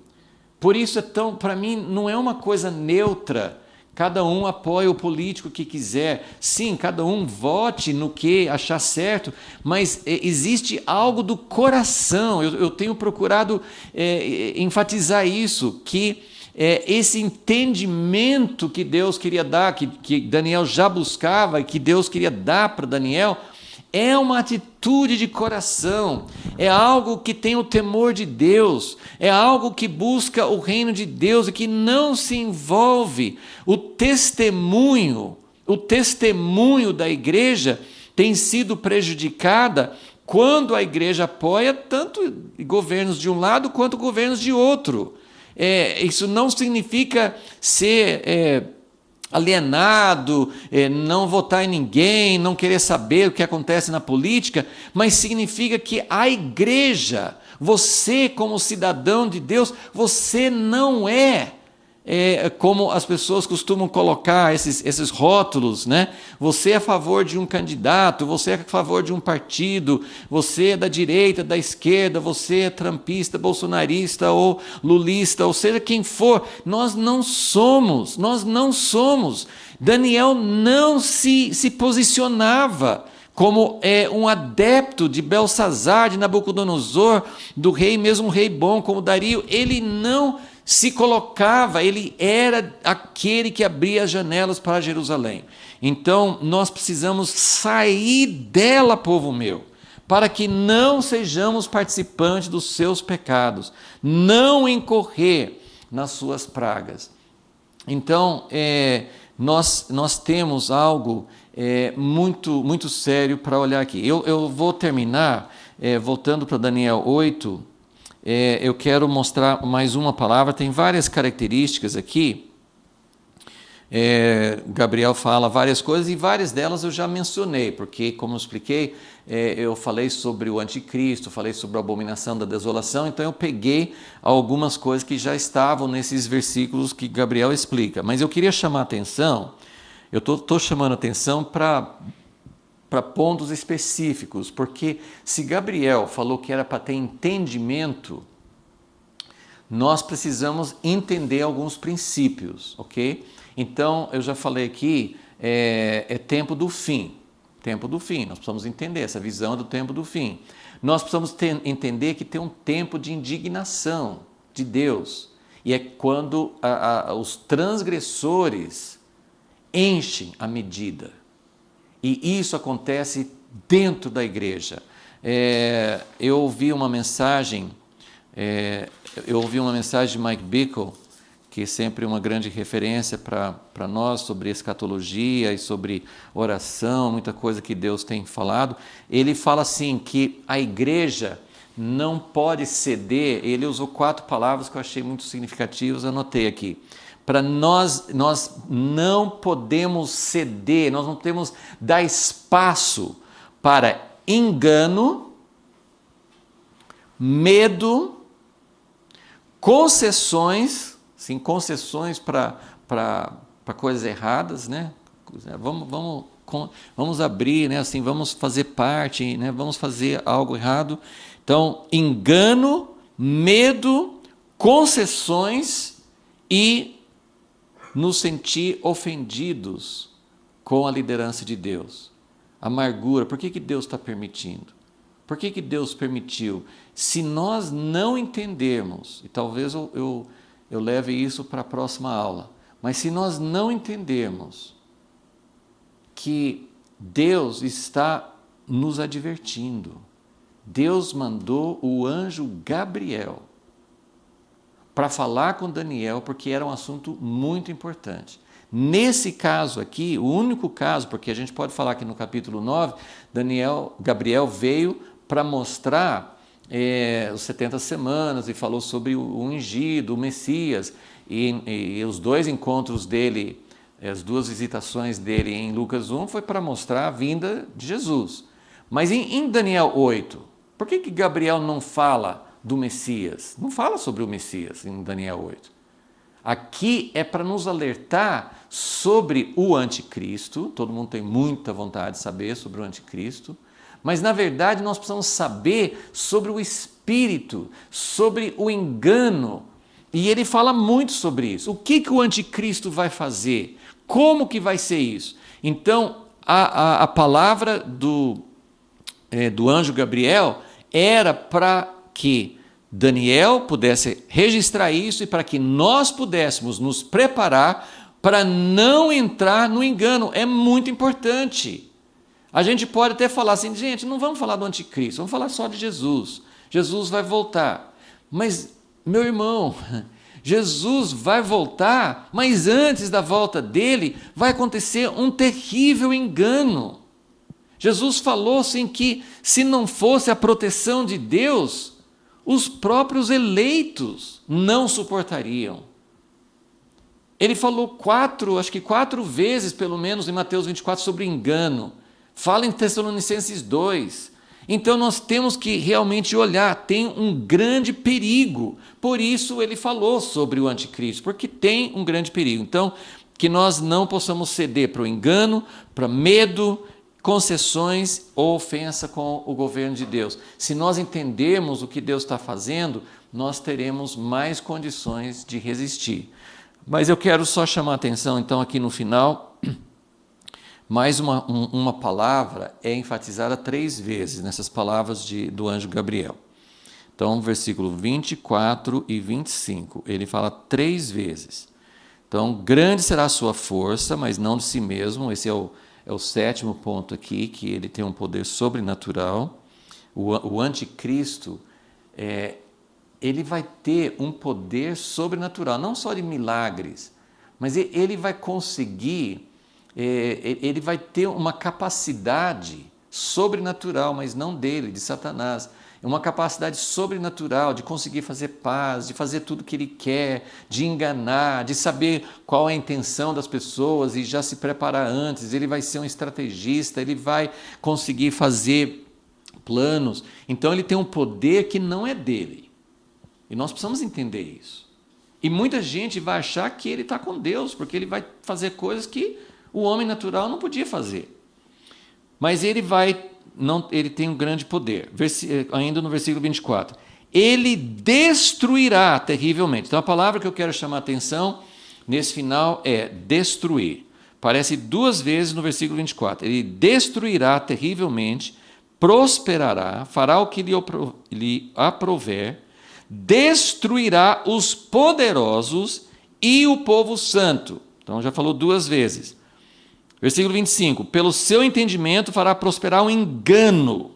[SPEAKER 1] por isso para mim não é uma coisa neutra. Cada um apoia o político que quiser. Sim, cada um vote no que achar certo, mas existe algo do coração. Eu tenho procurado enfatizar isso, que esse entendimento que Deus queria dar, que Daniel já buscava e que Deus queria dar para Daniel, é uma atitude de coração, é algo que tem o temor de Deus, é algo que busca o reino de Deus e que não se envolve. O testemunho da igreja tem sido prejudicada quando a igreja apoia tanto governos de um lado quanto governos de outro. Isso não significa ser alienado, não votar em ninguém, não querer saber o que acontece na política, mas significa que a igreja, você como cidadão de Deus, você não como as pessoas costumam colocar esses rótulos, né? Você é a favor de um candidato, você é a favor de um partido, você é da direita, da esquerda, você é trampista, bolsonarista ou lulista, ou seja, quem for, nós não somos. Daniel não se posicionava como um adepto de Belsazar, de Nabucodonosor, do rei, mesmo um rei bom como Dario. Ele não se colocava, ele era aquele que abria as janelas para Jerusalém. Então, nós precisamos sair dela, povo meu, para que não sejamos participantes dos seus pecados, não incorrer nas suas pragas. Então, nós temos algo muito, muito sério para olhar aqui. Eu vou terminar voltando para Daniel 8. Eu quero mostrar mais uma palavra, tem várias características aqui, Gabriel fala várias coisas e várias delas eu já mencionei, porque, como eu expliquei, eu falei sobre o anticristo, falei sobre a abominação da desolação, então eu peguei algumas coisas que já estavam nesses versículos que Gabriel explica. Mas eu queria chamar a atenção, eu estou chamando a atenção para pontos específicos, porque se Gabriel falou que era para ter entendimento, nós precisamos entender alguns princípios, ok? Então, eu já falei aqui, é tempo do fim. Tempo do fim, nós precisamos entender essa visão do tempo do fim. Nós precisamos entender que tem um tempo de indignação de Deus. E é quando os transgressores enchem a medida. E isso acontece dentro da igreja. Eu ouvi uma mensagem de Mike Bickle, que é sempre uma grande referência para nós sobre escatologia e sobre oração, muita coisa que Deus tem falado. Ele fala assim que a igreja não pode ceder, ele usou 4 palavras que eu achei muito significativas, anotei aqui. Para nós não podemos ceder, nós não podemos dar espaço para engano, medo, concessões, sim, concessões para coisas erradas, né? Vamos abrir, né? Assim, vamos fazer parte, né? Vamos fazer algo errado. Então, engano, medo, concessões e nos sentir ofendidos com a liderança de Deus. Amargura, por que Deus está permitindo? Por que Deus permitiu? Se nós não entendermos, e talvez eu leve isso para a próxima aula, mas se nós não entendermos que Deus está nos advertindo, Deus mandou o anjo Gabriel para falar com Daniel, porque era um assunto muito importante. Nesse caso aqui, o único caso, porque a gente pode falar que no capítulo 9, Gabriel veio para mostrar os 70 semanas e falou sobre o ungido, o Messias, e os 2 encontros dele, as 2 visitações dele em Lucas 1 foi para mostrar a vinda de Jesus. Mas em Daniel 8, por que Gabriel não fala do Messias? Não fala sobre o Messias em Daniel 8. Aqui é para nos alertar sobre o anticristo, todo mundo tem muita vontade de saber sobre o anticristo, mas na verdade nós precisamos saber sobre o espírito, sobre o engano, e ele fala muito sobre isso. O que o anticristo vai fazer? Como que vai ser isso? Então, a palavra do anjo Gabriel era para que Daniel pudesse registrar isso e para que nós pudéssemos nos preparar para não entrar no engano. É muito importante. A gente pode até falar assim, gente, não vamos falar do anticristo, vamos falar só de Jesus. Jesus vai voltar. Mas, meu irmão, Jesus vai voltar, mas antes da volta dele vai acontecer um terrível engano. Jesus falou assim que se não fosse a proteção de Deus, os próprios eleitos não suportariam. Ele falou acho que 4 vezes, pelo menos, em Mateus 24, sobre engano. Fala em Tessalonicenses 2. Então nós temos que realmente olhar, tem um grande perigo. Por isso ele falou sobre o anticristo, porque tem um grande perigo. Então, que nós não possamos ceder para o engano, para medo, concessões ou ofensa com o governo de Deus. Se nós entendermos o que Deus está fazendo, nós teremos mais condições de resistir. Mas eu quero só chamar a atenção, então, aqui no final, mais uma palavra é enfatizada 3 vezes nessas palavras do anjo Gabriel. Então, versículo 24 e 25, ele fala 3 vezes. Então, grande será a sua força, mas não de si mesmo. Esse é o 7º ponto aqui, que ele tem um poder sobrenatural. O anticristo, ele vai ter um poder sobrenatural, não só de milagres, mas ele vai conseguir, ele vai ter uma capacidade sobrenatural, mas não dele, de Satanás. É uma capacidade sobrenatural de conseguir fazer paz, de fazer tudo o que ele quer, de enganar, de saber qual é a intenção das pessoas e já se preparar antes. Ele vai ser um estrategista, ele vai conseguir fazer planos. Então ele tem um poder que não é dele. E nós precisamos entender isso. E muita gente vai achar que ele está com Deus, porque ele vai fazer coisas que o homem natural não podia fazer. Mas ele tem um grande poder. Ainda no versículo 24. Ele destruirá terrivelmente. Então a palavra que eu quero chamar a atenção nesse final é destruir. Aparece 2 vezes no versículo 24. Ele destruirá terrivelmente, prosperará, fará o que lhe aprouver, destruirá os poderosos e o povo santo. Então já falou 2 vezes. Versículo 25. Pelo seu entendimento fará prosperar o engano,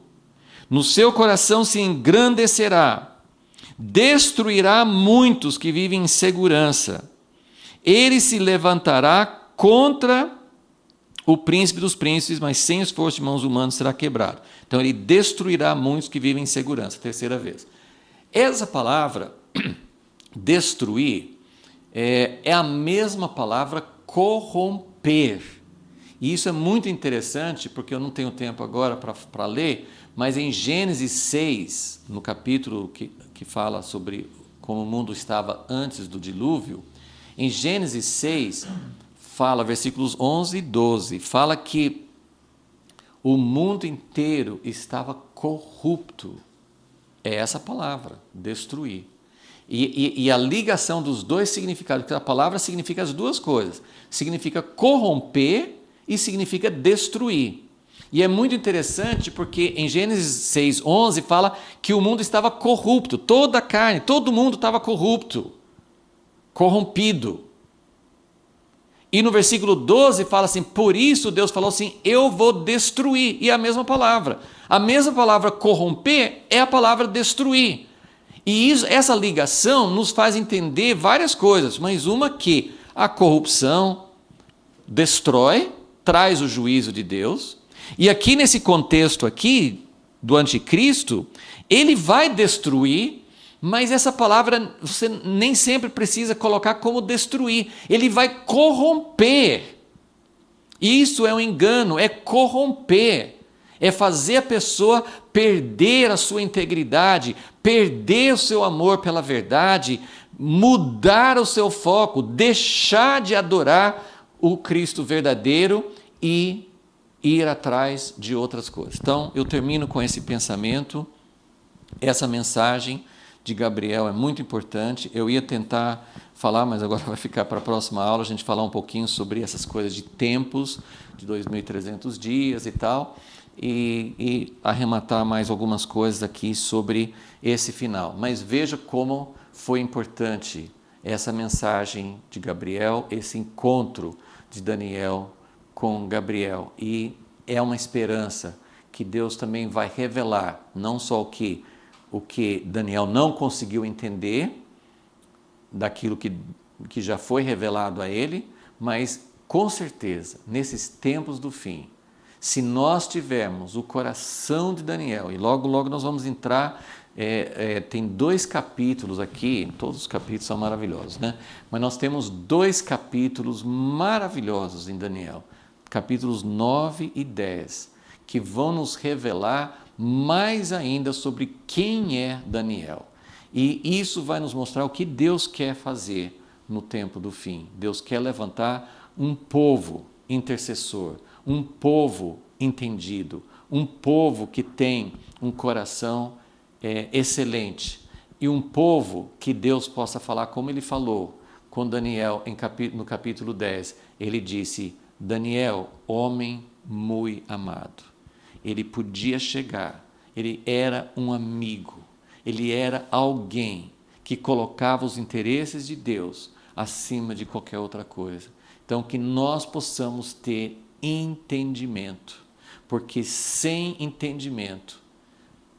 [SPEAKER 1] no seu coração se engrandecerá, destruirá muitos que vivem em segurança. Ele se levantará contra o príncipe dos príncipes, mas sem esforço de mãos humanas será quebrado. Então ele destruirá muitos que vivem em segurança. 3ª vez. Essa palavra, destruir, é a mesma palavra corromper. E isso é muito interessante, porque eu não tenho tempo agora para ler, mas em Gênesis 6, no capítulo que fala sobre como o mundo estava antes do dilúvio, em Gênesis 6, fala, versículos 11 e 12, fala que o mundo inteiro estava corrupto. É essa palavra, destruir. E a ligação dos dois significados, porque a palavra significa as duas coisas. Significa corromper e significa destruir. E é muito interessante porque em Gênesis 6:11 fala que o mundo estava corrupto, toda a carne, todo mundo estava corrupto, corrompido. E no versículo 12 fala assim, por isso Deus falou assim, eu vou destruir. E é a mesma palavra. A mesma palavra corromper é a palavra destruir. E essa ligação nos faz entender várias coisas, mas uma que a corrupção destrói, traz o juízo de Deus, e aqui nesse contexto aqui do anticristo, ele vai destruir, mas essa palavra você nem sempre precisa colocar como destruir, ele vai corromper. Isso é um engano, é corromper, é fazer a pessoa perder a sua integridade, perder o seu amor pela verdade, mudar o seu foco, deixar de adorar o Cristo verdadeiro e ir atrás de outras coisas. Então, eu termino com esse pensamento. Essa mensagem de Gabriel é muito importante. Eu ia tentar falar, mas agora vai ficar para a próxima aula, a gente falar um pouquinho sobre essas coisas de tempos, de 2.300 dias e tal, e arrematar mais algumas coisas aqui sobre esse final. Mas veja como foi importante essa mensagem de Gabriel, esse encontro de Daniel com Gabriel. E é uma esperança que Deus também vai revelar, não só o que Daniel não conseguiu entender, daquilo que já foi revelado a ele, mas com certeza, nesses tempos do fim, se nós tivermos o coração de Daniel, e logo nós vamos entrar, tem 2 capítulos aqui, todos os capítulos são maravilhosos, né? Mas nós temos 2 capítulos maravilhosos em Daniel, capítulos 9 e 10, que vão nos revelar mais ainda sobre quem é Daniel. E isso vai nos mostrar o que Deus quer fazer no tempo do fim. Deus quer levantar um povo intercessor, um povo entendido, um povo que tem um coração excelente e um povo que Deus possa falar como ele falou com Daniel no capítulo 10. Ele disse, Daniel, homem muito amado. Ele podia chegar, ele era um amigo, ele era alguém que colocava os interesses de Deus acima de qualquer outra coisa. Então, que nós possamos ter entendimento, porque sem entendimento,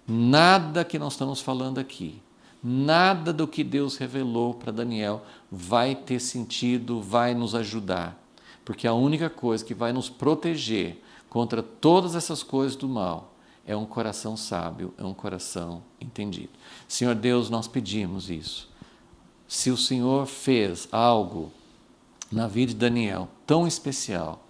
[SPEAKER 1] nada que nós estamos falando aqui, nada do que Deus revelou para Daniel vai ter sentido, vai nos ajudar, porque a única coisa que vai nos proteger contra todas essas coisas do mal é um coração sábio, é um coração entendido. Senhor Deus, nós pedimos isso. Se o Senhor fez algo na vida de Daniel tão especial,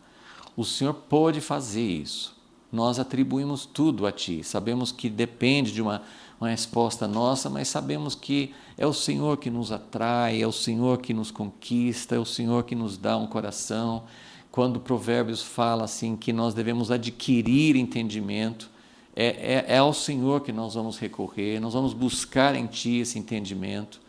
[SPEAKER 1] o Senhor pôde fazer isso. Nós atribuímos tudo a Ti. Sabemos que depende de uma resposta nossa, mas sabemos que é o Senhor que nos atrai, é o Senhor que nos conquista, é o Senhor que nos dá um coração. Quando Provérbios fala assim que nós devemos adquirir entendimento, é ao Senhor que nós vamos recorrer, nós vamos buscar em Ti esse entendimento.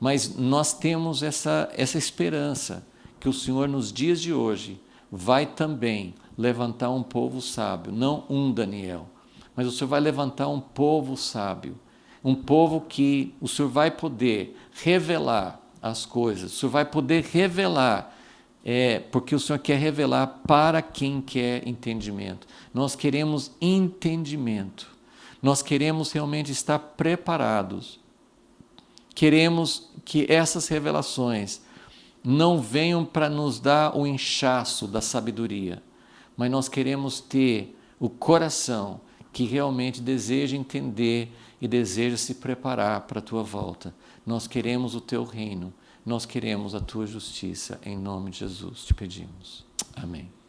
[SPEAKER 1] Mas nós temos essa esperança que o Senhor, nos dias de hoje, vai também levantar um povo sábio, não um Daniel, mas o Senhor vai levantar um povo sábio, um povo que o Senhor vai poder revelar as coisas, o Senhor vai poder revelar, porque o Senhor quer revelar para quem quer entendimento. Nós queremos entendimento, nós queremos realmente estar preparados, queremos que essas revelações não venham para nos dar o inchaço da sabedoria, mas nós queremos ter o coração que realmente deseja entender e deseja se preparar para a Tua volta. Nós queremos o Teu reino, nós queremos a Tua justiça. Em nome de Jesus te pedimos. Amém.